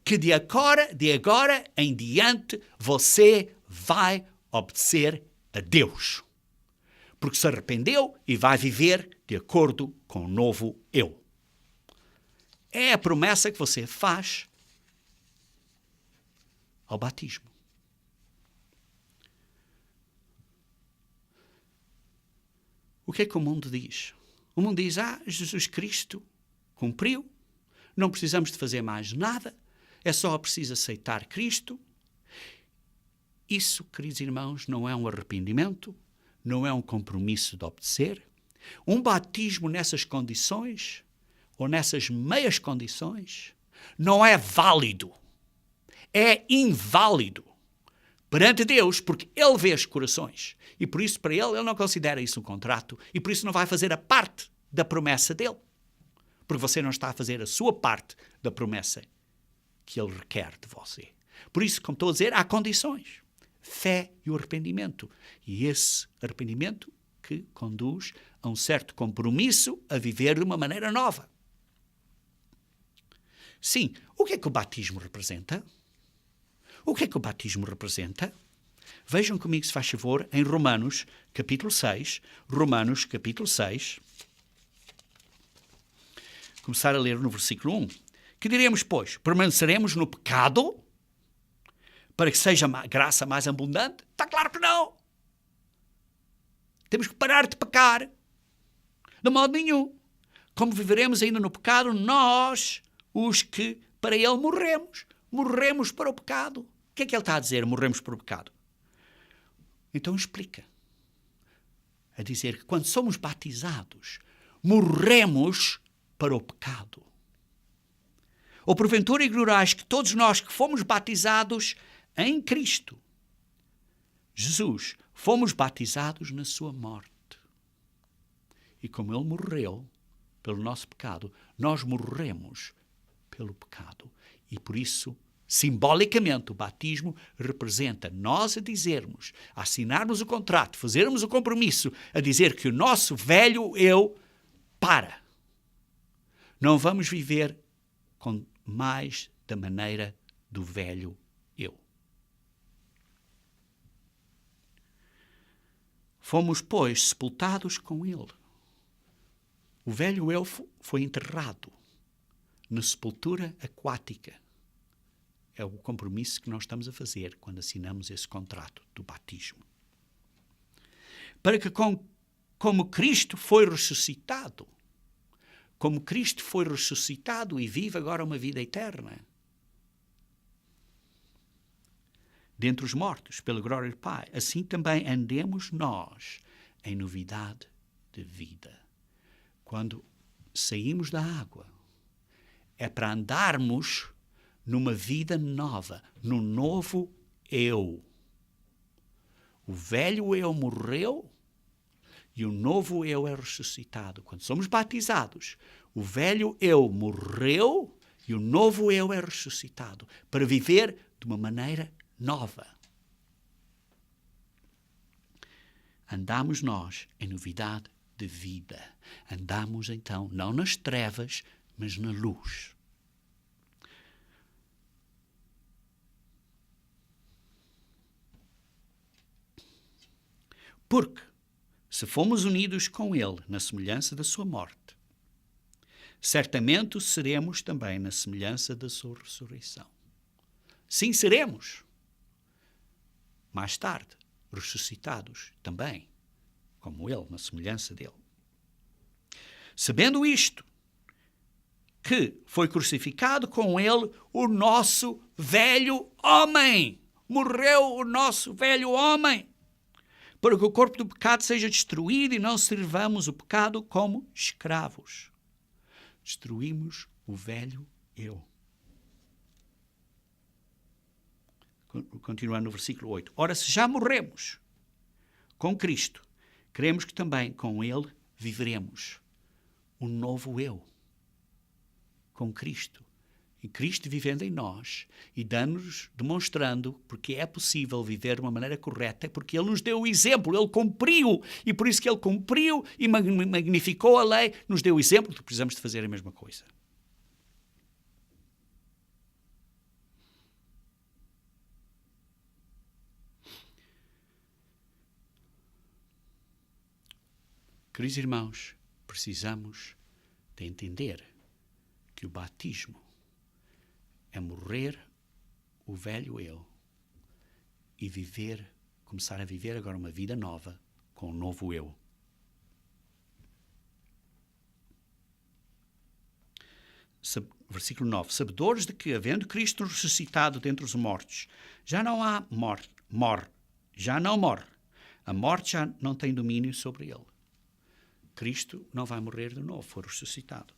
que de agora em diante você vai obedecer a Deus. Porque se arrependeu e vai viver de acordo com o novo eu. É a promessa que você faz ao batismo. O que é que o mundo diz? O mundo diz, Jesus Cristo cumpriu, não precisamos de fazer mais nada, é só preciso aceitar Cristo. Isso, queridos irmãos, não é um arrependimento, não é um compromisso de obedecer. Um batismo nessas condições, ou nessas meias condições, não é válido. É inválido perante Deus, porque Ele vê os corações. E por isso, para Ele não considera isso um contrato. E por isso não vai fazer a parte da promessa dEle. Porque você não está a fazer a sua parte da promessa que Ele requer de você. Por isso, como estou a dizer, há condições. Fé e o arrependimento. E esse arrependimento que conduz a um certo compromisso a viver de uma maneira nova. Sim, o que é que o batismo representa? O que é que o batismo representa? Vejam comigo, se faz favor, em Romanos, capítulo 6. Romanos, capítulo 6. Começar a ler no versículo 1. Que diremos, pois? Permaneceremos no pecado para que seja a graça mais abundante? Está claro que não. Temos que parar de pecar. De modo nenhum. Como viveremos ainda no pecado, nós, os que para ele morremos. Morremos para o pecado. O que é que ele está a dizer? Morremos para o pecado. Então explica. A dizer que quando somos batizados, morremos para o pecado. Ou porventura ignorais que todos nós que fomos batizados em Cristo, Jesus, fomos batizados na sua morte. E como Ele morreu pelo nosso pecado, nós morremos pelo pecado. E por isso, simbolicamente, o batismo representa nós a dizermos, a assinarmos o contrato, fazermos o compromisso, a dizer que o nosso velho eu para. Não vamos viver mais da maneira do velho eu. Fomos, pois, sepultados com ele. O velho eu foi enterrado na sepultura aquática. É o compromisso que nós estamos a fazer quando assinamos esse contrato do batismo. Para que, como Cristo foi ressuscitado, e vive agora uma vida eterna, dentre os mortos, pela glória do Pai, assim também andemos nós em novidade de vida. Quando saímos da água, é para andarmos numa vida nova, no novo eu. O velho eu morreu e o novo eu é ressuscitado. Quando somos batizados, o velho eu morreu e o novo eu é ressuscitado para viver de uma maneira nova. Andamos nós em novidade de vida. Andamos, então, não nas trevas, mas na luz. Porque, se fomos unidos com Ele na semelhança da sua morte, certamente o seremos também na semelhança da sua ressurreição. Sim, seremos. Mais tarde, ressuscitados também, como Ele, na semelhança dele. Sabendo isto, que foi crucificado com Ele o nosso velho homem. Morreu o nosso velho homem, para que o corpo do pecado seja destruído e não sirvamos o pecado como escravos. Destruímos o velho eu. Continuando no versículo 8. Ora, se já morremos com Cristo, queremos que também com Ele viveremos um novo eu. Com Cristo. E Cristo vivendo em nós e dando-nos, demonstrando porque é possível viver de uma maneira correta, porque Ele nos deu o exemplo, Ele cumpriu, e por isso que Ele cumpriu e magnificou a lei, nos deu o exemplo de que precisamos de fazer a mesma coisa. Queridos irmãos, precisamos de entender que o batismo é morrer o velho eu e começar a viver agora uma vida nova com um novo eu. Versículo 9. Sabedores de que, havendo Cristo ressuscitado dentre os mortos, já não há já não morre. A morte já não tem domínio sobre ele. Cristo não vai morrer de novo, foi ressuscitado.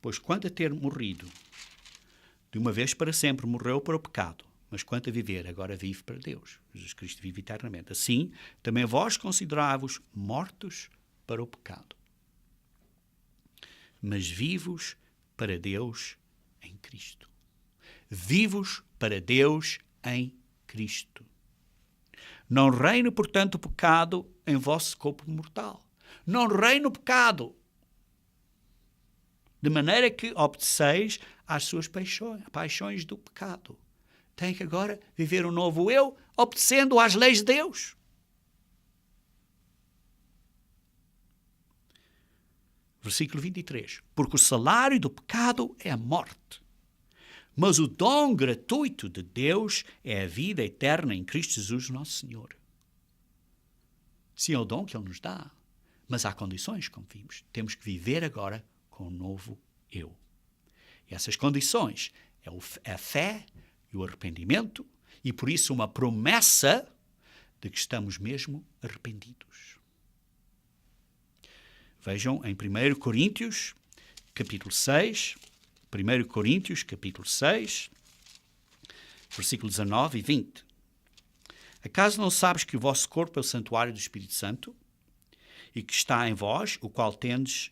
Pois quanto a ter morrido, de uma vez para sempre morreu para o pecado, mas quanto a viver, agora vive para Deus. Jesus Cristo vive eternamente. Assim, também vós considerai-vos mortos para o pecado, mas vivos para Deus em Cristo. Vivos para Deus em Cristo. Não reine, portanto, o pecado em vosso corpo mortal. Não reine o pecado, de maneira que obedeceis às suas paixões do pecado. Tem que agora viver um novo eu, obedecendo às leis de Deus. Versículo 23. Porque o salário do pecado é a morte, mas o dom gratuito de Deus é a vida eterna em Cristo Jesus, nosso Senhor. Sim, é o dom que Ele nos dá, mas há condições, como vimos. Temos que viver agora com um novo eu. E essas condições é a fé e o arrependimento, e por isso uma promessa de que estamos mesmo arrependidos. Vejam em 1 Coríntios, capítulo 6, 1 Coríntios, capítulo 6, versículos 19 e 20. Acaso não sabes que o vosso corpo é o santuário do Espírito Santo e que está em vós, o qual tendes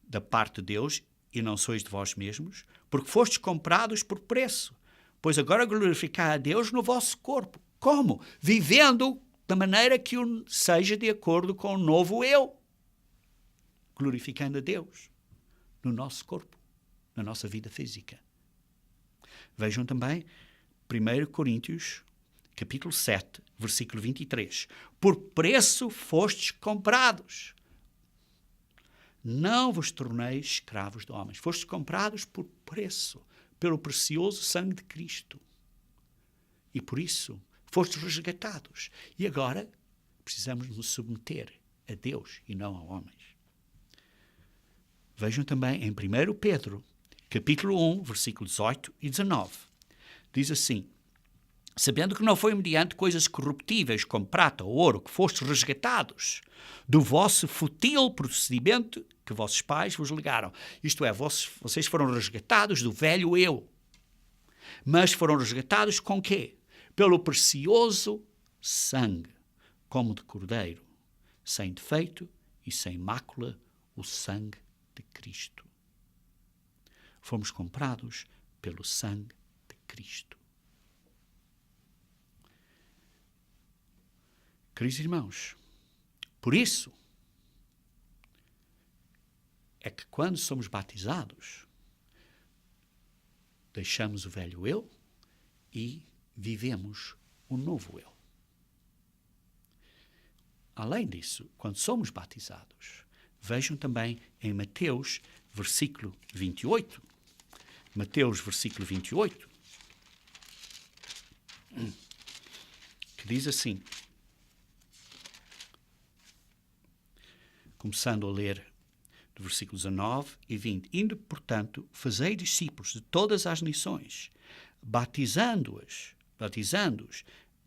da parte de Deus e não sois de vós mesmos? Porque fostes comprados por preço. Pois agora glorificai a Deus no vosso corpo. Como? Vivendo da maneira que seja de acordo com o novo eu. Glorificando a Deus no nosso corpo, na nossa vida física. Vejam também 1 Coríntios, capítulo 7, versículo 23. Por preço fostes comprados. Não vos torneis escravos de homens. Fostes comprados por preço, pelo precioso sangue de Cristo. E por isso fostes resgatados. E agora precisamos nos submeter a Deus e não a homens. Vejam também em 1 Pedro, capítulo 1, versículos 18 e 19. Diz assim: sabendo que não foi mediante coisas corruptíveis como prata ou ouro que fostes resgatados do vosso fútil procedimento que vossos pais vos legaram. Isto é, vocês foram resgatados do velho eu. Mas foram resgatados com quê? Pelo precioso sangue, como de cordeiro, sem defeito e sem mácula, o sangue de Cristo. Fomos comprados pelo sangue de Cristo. Queridos irmãos, por isso, é que quando somos batizados, deixamos o velho eu e vivemos o novo eu. Além disso, quando somos batizados, vejam também em Mateus, versículo 28. Mateus, versículo 28, que diz assim, começando a ler do versículo 19 e 20. Indo, portanto, fazei discípulos de todas as nações, batizando-os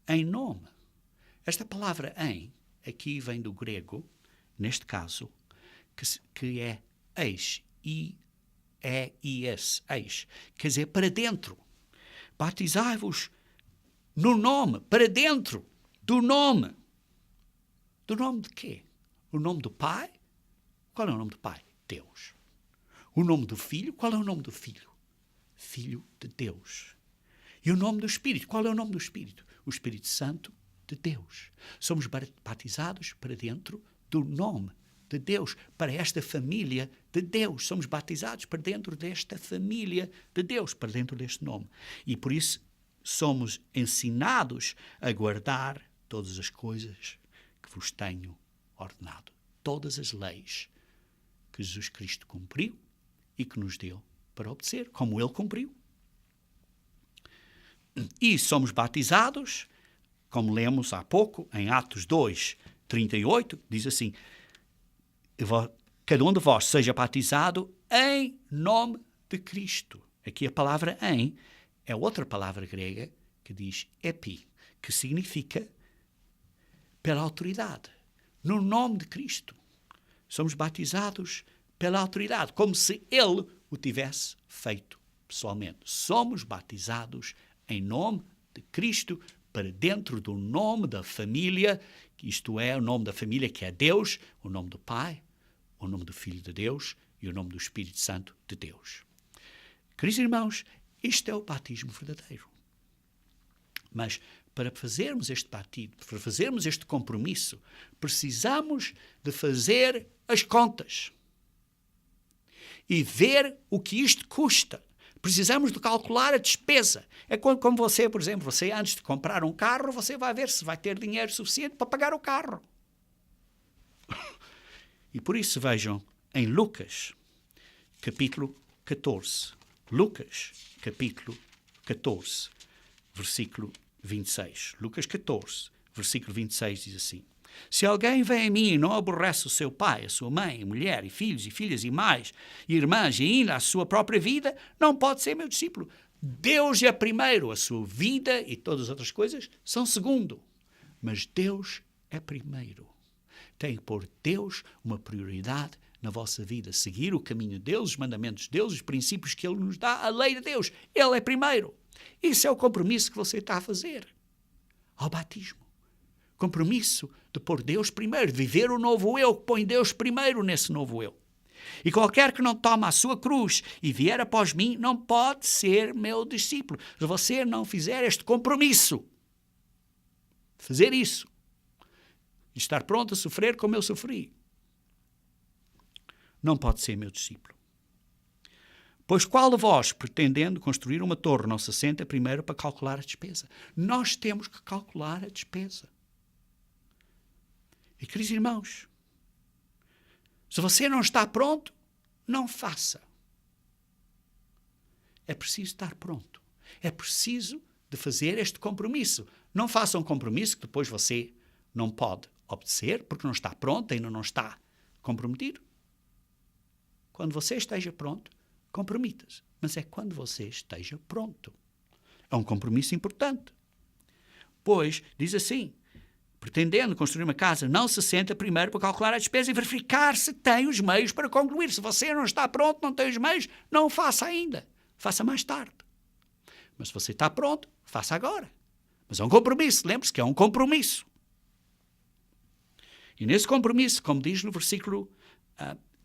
em nome. Esta palavra em, aqui vem do grego, neste caso, que é eis, eis, quer dizer, para dentro. Batizai-vos no nome, para dentro do nome. Do nome de quê? O nome do Pai? Qual é o nome do Pai? Deus. O nome do Filho? Qual é o nome do Filho? Filho de Deus. E o nome do Espírito? Qual é o nome do Espírito? O Espírito Santo de Deus. Somos batizados para dentro do nome de Deus, para esta família de Deus. Somos batizados para dentro desta família de Deus, para dentro deste nome. E por isso somos ensinados a guardar todas as coisas que vos tenho ordenado. Todas as leis que Jesus Cristo cumpriu e que nos deu para obedecer, como Ele cumpriu. E somos batizados, como lemos há pouco, em Atos 2, 38, diz assim, cada um de vós seja batizado em nome de Cristo. Aqui a palavra em é outra palavra grega que diz epi, que significa pela autoridade. No nome de Cristo. Somos batizados pela autoridade, como se Ele o tivesse feito pessoalmente. Somos batizados em nome de Cristo, para dentro do nome da família, isto é, o nome da família que é Deus, o nome do Pai, o nome do Filho de Deus e o nome do Espírito Santo de Deus. Queridos irmãos, isto é o batismo verdadeiro. Mas para fazermos este batismo, para fazermos este compromisso, precisamos de fazer as contas e ver o que isto custa. Precisamos de calcular a despesa. É como você, por exemplo, você antes de comprar um carro, você vai ver se vai ter dinheiro suficiente para pagar o carro. E por isso vejam em Lucas, capítulo 14. Lucas, capítulo 14, versículo 26. Lucas 14, versículo 26 diz assim: Se alguém vem a mim e não aborrece o seu pai, a sua mãe, mulher, e filhos, e filhas, e mais, e irmãs, e ainda a sua própria vida, não pode ser meu discípulo. Deus é primeiro, a sua vida e todas as outras coisas são segundo. Mas Deus é primeiro. Tem que pôr Deus uma prioridade na vossa vida. Seguir o caminho de Deus, os mandamentos de Deus, os princípios que Ele nos dá, a lei de Deus. Ele é primeiro. Isso é o compromisso que você está a fazer ao batismo. Compromisso de pôr Deus primeiro, de viver o novo eu, que põe Deus primeiro nesse novo eu. E qualquer que não toma a sua cruz e vier após mim, não pode ser meu discípulo. Se você não fizer este compromisso, fazer isso, e estar pronto a sofrer como eu sofri, não pode ser meu discípulo. Pois qual de vós, pretendendo construir uma torre, não se assenta primeiro para calcular a despesa? Nós temos que calcular a despesa. E, queridos irmãos, se você não está pronto, não faça. É preciso estar pronto. É preciso de fazer este compromisso. Não faça um compromisso que depois você não pode obedecer, porque não está pronto, ainda não está comprometido. Quando você esteja pronto, compromita-se. Mas é quando você esteja pronto. É um compromisso importante. Pois, diz assim, pretendendo construir uma casa, não se senta primeiro para calcular a despesa e verificar se tem os meios para concluir. Se você não está pronto, não tem os meios, não o faça ainda. Faça mais tarde. Mas se você está pronto, faça agora. Mas é um compromisso. Lembre-se que é um compromisso. E nesse compromisso, como diz no versículo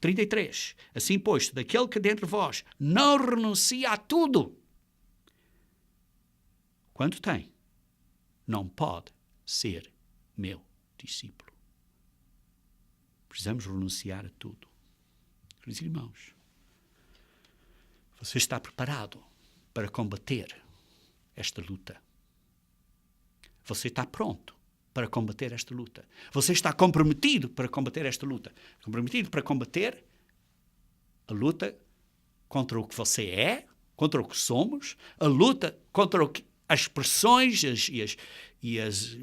33, assim pois, daquele que dentre vós não renuncia a tudo, quanto tem, não pode ser meu discípulo. Precisamos renunciar a tudo. Queridos irmãos, você está preparado para combater esta luta? Você está pronto para combater esta luta? Você está comprometido para combater esta luta? Comprometido para combater a luta contra o que você é, contra o que somos, a luta contra as pressões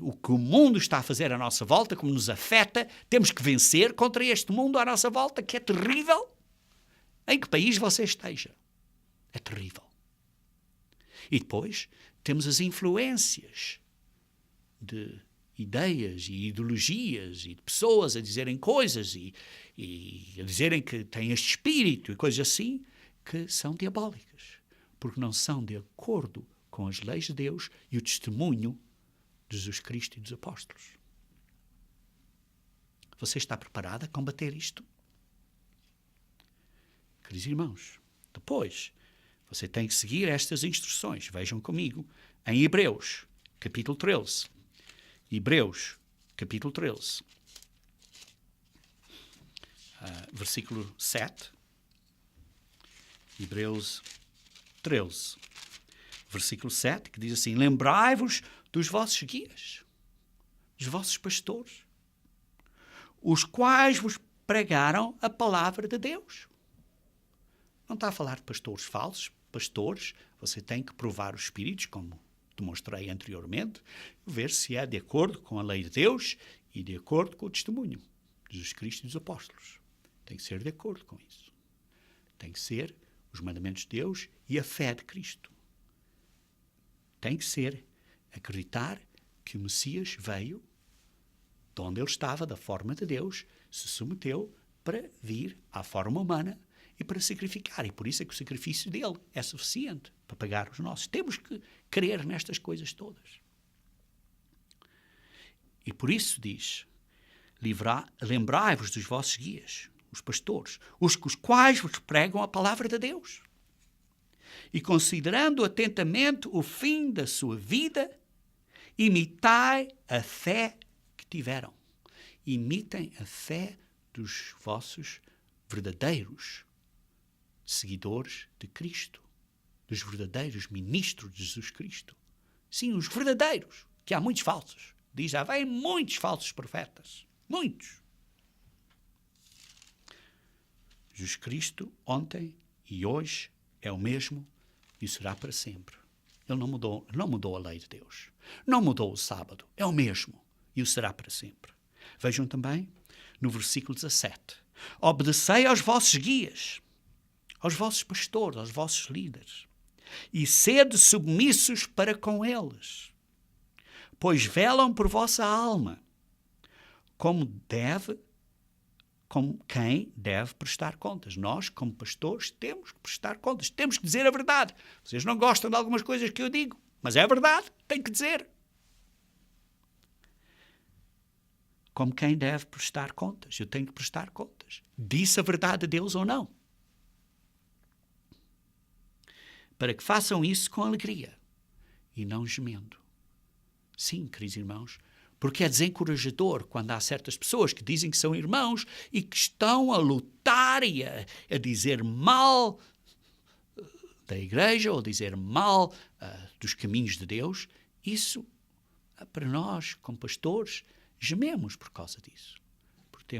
o que o mundo está a fazer à nossa volta, como nos afeta. Temos que vencer contra este mundo à nossa volta, que é terrível. Em que país você esteja, é terrível. E depois temos as influências de ideias e ideologias e de pessoas a dizerem coisas e a dizerem que têm este espírito e coisas assim, que são diabólicas, porque não são de acordo com as leis de Deus e o testemunho de Jesus Cristo e dos apóstolos. Você está preparado a combater isto? Queridos irmãos, depois você tem que seguir estas instruções. Vejam comigo em Hebreus, capítulo 13. Hebreus, capítulo 13, versículo 7. Hebreus 13, versículo 7, que diz assim: lembrai-vos dos vossos guias, dos vossos pastores, os quais vos pregaram a palavra de Deus. Não está a falar de pastores falsos. Pastores, você tem que provar os espíritos, como demonstrei anteriormente, ver se é de acordo com a lei de Deus e de acordo com o testemunho de Jesus Cristo e dos apóstolos. Tem que ser de acordo com isso. Tem que ser os mandamentos de Deus e a fé de Cristo. Tem que ser acreditar que o Messias veio de onde ele estava, da forma de Deus, se submeteu para vir à forma humana e para sacrificar. E por isso é que o sacrifício dele é suficiente para pagar os nossos. Temos que crer nestas coisas todas. E por isso diz: lembrai-vos dos vossos guias, os pastores, os quais vos pregam a palavra de Deus. E considerando atentamente o fim da sua vida, imitai a fé que tiveram. Imitem a fé dos vossos verdadeiros seguidores de Cristo, dos verdadeiros ministros de Jesus Cristo. Sim, os verdadeiros, que há muitos falsos. Diz, já vêm muitos falsos profetas. Muitos. Jesus Cristo, ontem e hoje, é o mesmo e será para sempre. Ele não mudou a lei de Deus. Não mudou o sábado. É o mesmo e o será para sempre. Vejam também no versículo 17. Obedecei aos vossos guias, aos vossos pastores, aos vossos líderes, e sede submissos para com eles, pois velam por vossa alma, como quem deve prestar contas. Nós, como pastores, temos que prestar contas, temos que dizer a verdade. Vocês não gostam de algumas coisas que eu digo, mas é a verdade, tem que dizer. Como quem deve prestar contas, eu tenho que prestar contas. Disse a verdade a Deus ou não? Para que façam isso com alegria e não gemendo. Sim, queridos irmãos, porque é desencorajador quando há certas pessoas que dizem que são irmãos e que estão a lutar e a dizer mal da igreja ou dizer mal dos caminhos de Deus. Isso, para nós, como pastores, gememos por causa disso. Porque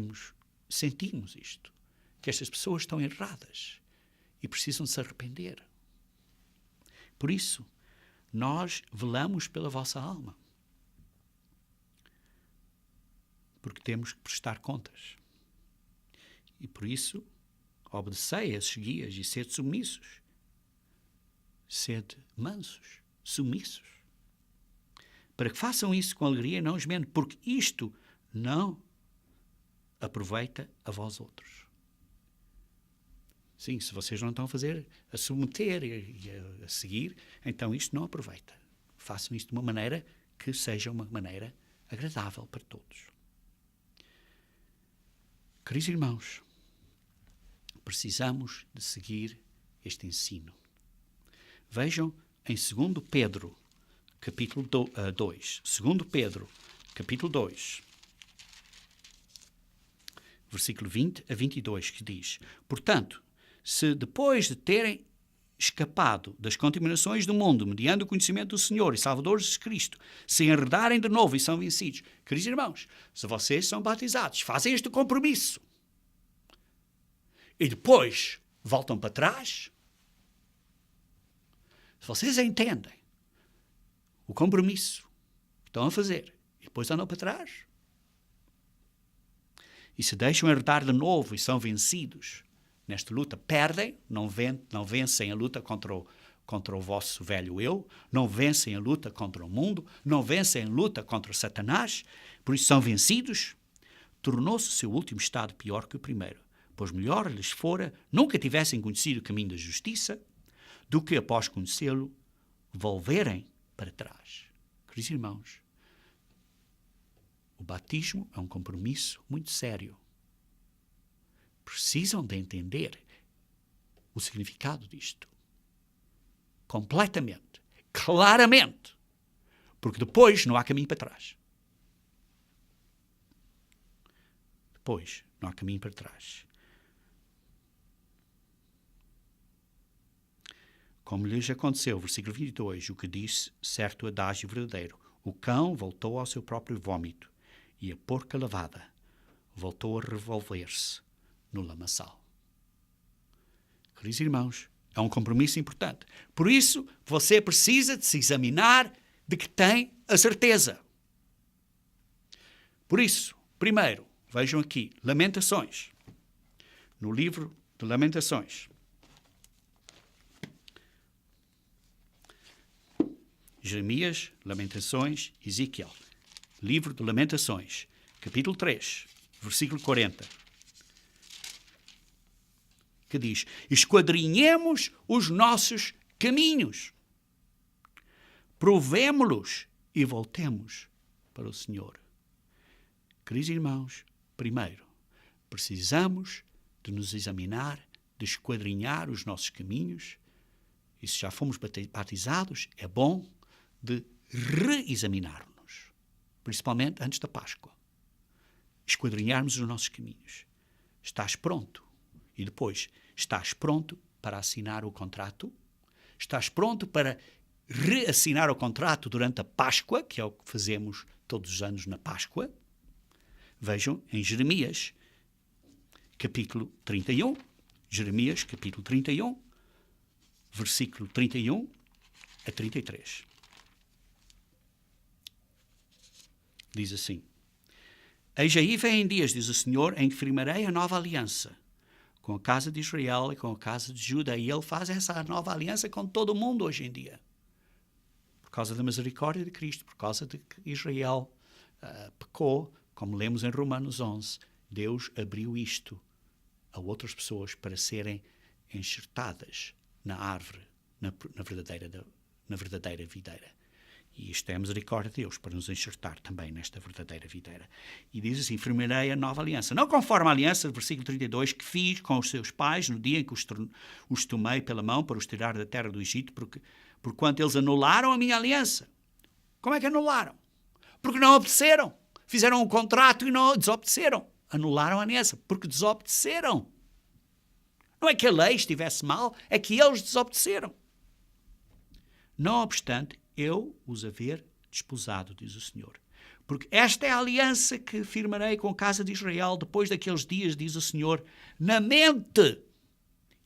sentimos isto, que estas pessoas estão erradas e precisam se arrepender. Por isso, nós velamos pela vossa alma. Porque temos que prestar contas. E por isso, obedecei a esses guias e sede submissos. Sede mansos, submissos. Para que façam isso com alegria e não gemendo, porque isto não aproveita a vós outros. Sim, se vocês não estão a submeter e a seguir, então isto não aproveita. Façam isto de uma maneira que seja uma maneira agradável para todos. Queridos irmãos, precisamos de seguir este ensino. Vejam em 2 Pedro, capítulo 2. 2 Pedro, capítulo 2, versículo 20 a 22, que diz: portanto, se depois de terem escapado das contaminações do mundo, mediante o conhecimento do Senhor e Salvador Jesus Cristo, se enredarem de novo e são vencidos. Queridos irmãos, se vocês são batizados, fazem este compromisso e depois voltam para trás, se vocês entendem o compromisso que estão a fazer e depois andam para trás, e se deixam herdar de novo e são vencidos nesta luta, perdem, não vencem a luta contra o vosso velho eu, não vencem a luta contra o mundo, não vencem a luta contra Satanás, por isso são vencidos, tornou-se o seu último estado pior que o primeiro, pois melhor lhes fora nunca tivessem conhecido o caminho da justiça, do que após conhecê-lo, volverem para trás. Queridos irmãos, o batismo é um compromisso muito sério. Precisam de entender o significado disto. Completamente. Claramente. Porque depois não há caminho para trás. Depois não há caminho para trás. Como lhes aconteceu, versículo 22, o que disse certo adágio verdadeiro: o cão voltou ao seu próprio vômito e a porca lavada voltou a revolver-se no lamaçal. Queridos irmãos, é um compromisso importante. Por isso, você precisa de se examinar de que tem a certeza. Por isso, primeiro, vejam aqui, Lamentações. No livro de Lamentações. Jeremias, Lamentações, Ezequiel. Livro de Lamentações, capítulo 3, versículo 40. Que diz: esquadrinhemos os nossos caminhos, provemo-los e voltemos para o Senhor. Queridos irmãos, primeiro, precisamos de nos examinar, de esquadrinhar os nossos caminhos, e se já fomos batizados, é bom de reexaminar-nos, principalmente antes da Páscoa. Esquadrinharmos os nossos caminhos. Estás pronto? E depois, estás pronto para assinar o contrato? Estás pronto para reassinar o contrato durante a Páscoa, que é o que fazemos todos os anos na Páscoa? Vejam em Jeremias, capítulo 31. Jeremias, capítulo 31, versículo 31 a 33. Diz assim: eis aí vêm dias, diz o Senhor, em que firmarei a nova aliança com a casa de Israel e com a casa de Judá. E ele faz essa nova aliança com todo o mundo hoje em dia. Por causa da misericórdia de Cristo, por causa de que Israel pecou, como lemos em Romanos 11, Deus abriu isto a outras pessoas para serem enxertadas na árvore, na verdadeira videira. E isto é a misericórdia de Deus para nos enxertar também nesta verdadeira videira. E diz assim: firmarei a nova aliança, não conforme a aliança, versículo 32, que fiz com os seus pais no dia em que os tomei pela mão para os tirar da terra do Egito, porquanto eles anularam a minha aliança. Como é que anularam? Porque não obedeceram. Fizeram um contrato e não desobedeceram. Anularam a aliança porque desobedeceram. Não é que a lei estivesse mal, é que eles desobedeceram. Não obstante, eu os haver desposado, diz o Senhor. Porque esta é a aliança que firmarei com a casa de Israel depois daqueles dias, diz o Senhor, na mente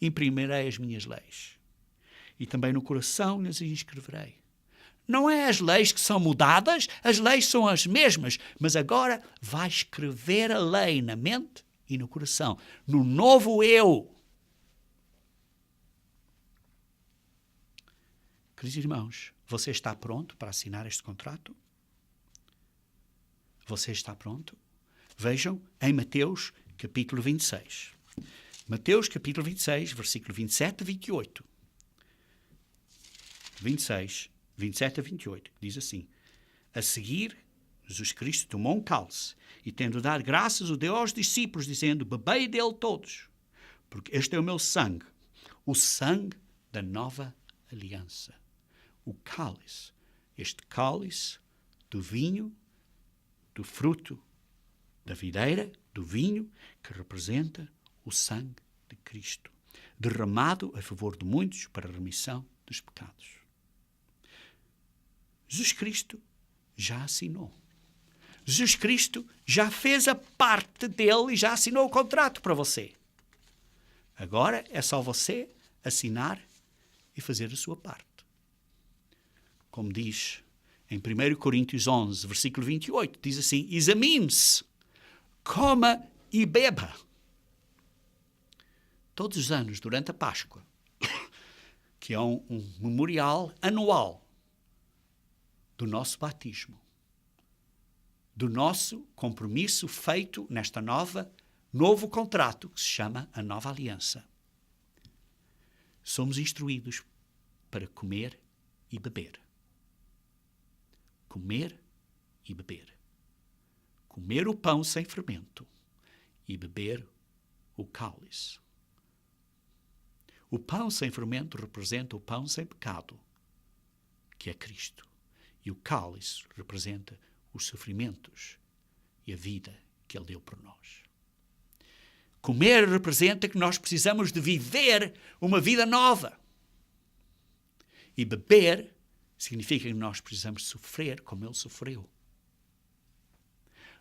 imprimirei as minhas leis. E também no coração lhes inscreverei. Não é as leis que são mudadas, as leis são as mesmas, mas agora vai escrever a lei na mente e no coração, no novo eu. Queridos irmãos, você está pronto para assinar este contrato? Você está pronto? Vejam em Mateus, capítulo 26. Mateus, capítulo 26, versículo 27 a 28. 26, 27 a 28, diz assim: a seguir, Jesus Cristo tomou um cálice e, tendo dado graças, o deu aos discípulos, dizendo: bebei dele todos, porque este é o meu sangue, o sangue da nova aliança. O cálice, este cálice do vinho, do fruto da videira, do vinho que representa o sangue de Cristo, derramado a favor de muitos para a remissão dos pecados. Jesus Cristo já assinou. Jesus Cristo já fez a parte dele e já assinou o contrato para você. Agora é só você assinar e fazer a sua parte. Como diz em 1 Coríntios 11, versículo 28, diz assim: examine-se, coma e beba. Todos os anos, durante a Páscoa, que é um memorial anual do nosso batismo, do nosso compromisso feito nesta novo contrato que se chama a Nova Aliança. Somos instruídos para comer e beber. Comer e beber. Comer o pão sem fermento e beber o cálice. O pão sem fermento representa o pão sem pecado, que é Cristo. E o cálice representa os sofrimentos e a vida que Ele deu por nós. Comer representa que nós precisamos de viver uma vida nova. E beber significa que nós precisamos sofrer como Ele sofreu.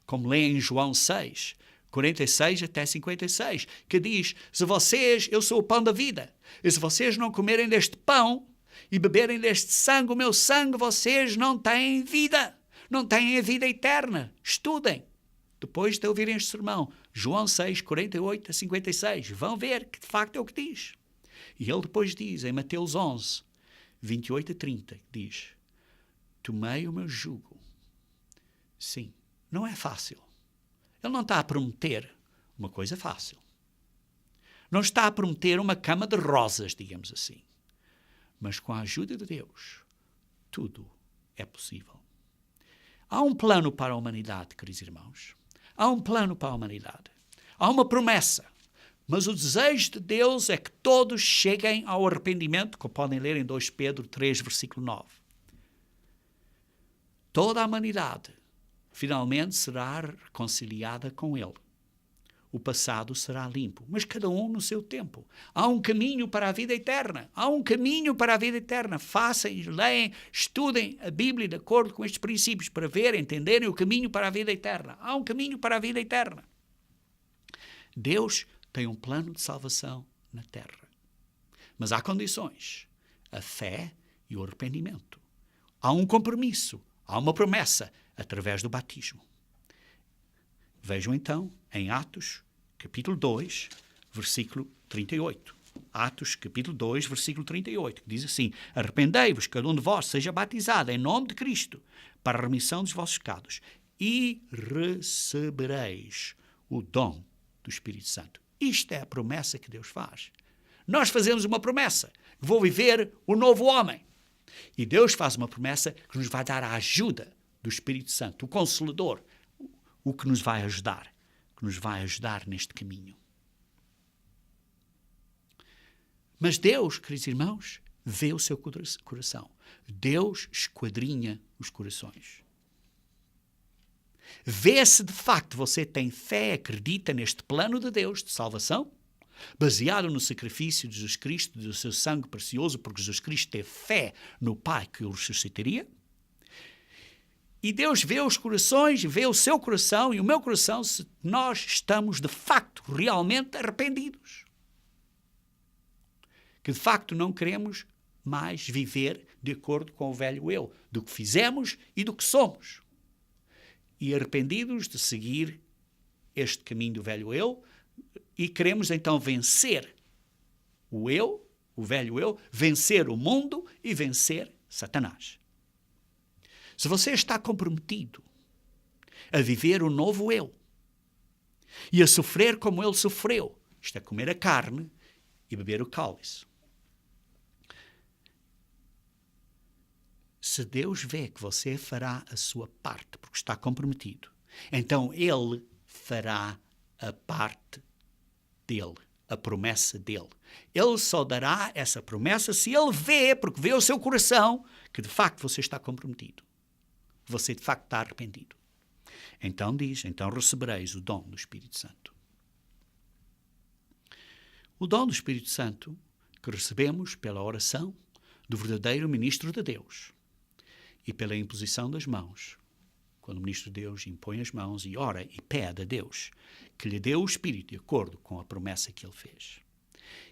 Como lê em João 6, 46 até 56, que diz: eu sou o pão da vida, e se vocês não comerem deste pão e beberem deste sangue, o meu sangue, vocês não têm vida, não têm a vida eterna. Estudem, depois de ouvirem este sermão, João 6, 48 a 56, vão ver que de facto é o que diz. E ele depois diz, em Mateus 11, 28 a 30, diz: tomei o meu jugo. Sim, não é fácil. Ele não está a prometer uma coisa fácil. Não está a prometer uma cama de rosas, digamos assim. Mas com a ajuda de Deus, tudo é possível. Há um plano para a humanidade, queridos irmãos. Há um plano para a humanidade. Há uma promessa. Mas o desejo de Deus é que todos cheguem ao arrependimento, como podem ler em 2 Pedro 3, versículo 9. Toda a humanidade finalmente será reconciliada com Ele. O passado será limpo, mas cada um no seu tempo. Há um caminho para a vida eterna. Há um caminho para a vida eterna. Façam, leem, estudem a Bíblia de acordo com estes princípios para verem, entenderem o caminho para a vida eterna. Há um caminho para a vida eterna. Deus tem um plano de salvação na terra. Mas há condições. A fé e o arrependimento. Há um compromisso. Há uma promessa através do batismo. Vejam então em Atos, capítulo 2, versículo 38. Atos, capítulo 2, versículo 38, que diz assim: arrependei-vos, cada um de vós seja batizado em nome de Cristo, para a remissão dos vossos pecados, e recebereis o dom do Espírito Santo. Isto é a promessa que Deus faz. Nós fazemos uma promessa: vou viver o novo homem. E Deus faz uma promessa que nos vai dar a ajuda do Espírito Santo, o Consolador, o que nos vai ajudar neste caminho. Mas Deus, queridos irmãos, vê o seu coração. Deus esquadrinha os corações. Vê se de facto você tem fé, acredita neste plano de Deus de salvação, baseado no sacrifício de Jesus Cristo, do seu sangue precioso, porque Jesus Cristo teve fé no Pai que o ressuscitaria. E Deus vê os corações, vê o seu coração e o meu coração, se nós estamos de facto, realmente arrependidos. Que de facto não queremos mais viver de acordo com o velho eu, do que fizemos e do que somos. E arrependidos de seguir este caminho do velho eu, e queremos então vencer o eu, o velho eu, vencer o mundo e vencer Satanás. Se você está comprometido a viver o novo eu e a sofrer como ele sofreu, isto é, comer a carne e beber o cálice. Se Deus vê que você fará a sua parte, porque está comprometido, então Ele fará a parte dele, a promessa dele. Ele só dará essa promessa se Ele vê, porque vê o seu coração, que de facto você está comprometido. Você de facto está arrependido. Então diz, então recebereis o dom do Espírito Santo. O dom do Espírito Santo que recebemos pela oração do verdadeiro ministro de Deus e pela imposição das mãos, quando o ministro de Deus impõe as mãos e ora e pede a Deus que lhe dê o Espírito de acordo com a promessa que ele fez.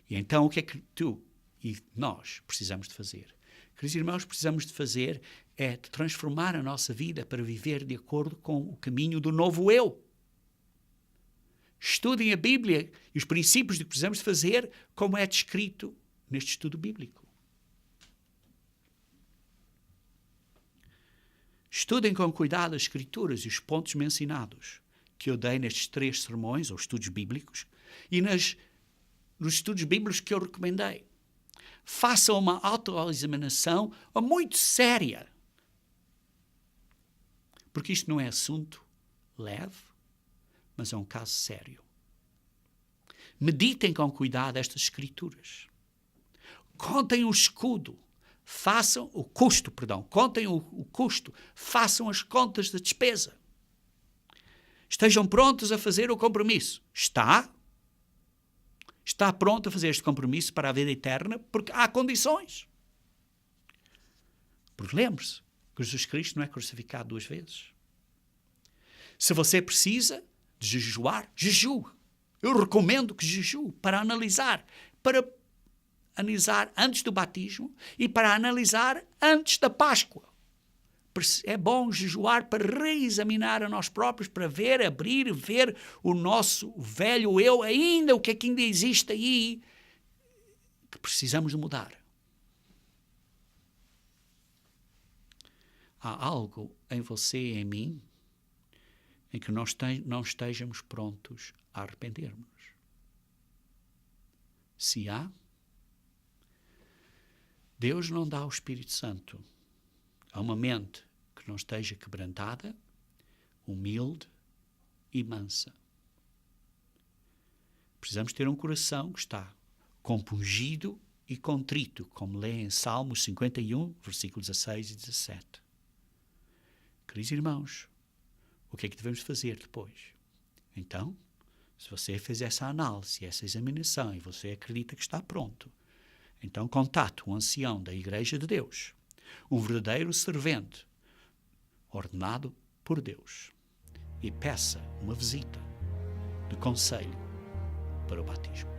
E então o que é que tu e nós precisamos de fazer? Queridos irmãos, precisamos de fazer é de transformar a nossa vida para viver de acordo com o caminho do novo eu. Estudem a Bíblia e os princípios de que precisamos de fazer como é descrito neste estudo bíblico. Estudem com cuidado as Escrituras e os pontos mencionados que eu dei nestes 3 sermões ou estudos bíblicos e nos estudos bíblicos que eu recomendei. Façam uma autoexaminação muito séria. Porque isto não é assunto leve, mas é um caso sério. Meditem com cuidado estas Escrituras. Contem o escudo. Contem o custo. Façam as contas da despesa. Estejam prontos a fazer o compromisso. Está pronto a fazer este compromisso para a vida eterna, porque há condições. Porque lembre-se que Jesus Cristo não é crucificado 2 vezes. Se você precisa de jejuar, jejue. Eu recomendo que jejue para analisar antes do batismo e para analisar antes da Páscoa. É bom jejuar para reexaminar a nós próprios, para ver o nosso velho eu, o que é que ainda existe aí, que precisamos de mudar. Há algo em você e em mim em que nós não estejamos prontos a arrependermos. Se há, Deus não dá o Espírito Santo a uma mente que não esteja quebrantada, humilde e mansa. Precisamos ter um coração que está compungido e contrito, como lê em Salmos 51, versículos 16 e 17. Queridos irmãos, o que é que devemos fazer depois? Então, se você fez essa análise, essa examinação, e você acredita que está pronto, então contate um ancião da Igreja de Deus, um verdadeiro servente, ordenado por Deus, e peça uma visita de conselho para o batismo.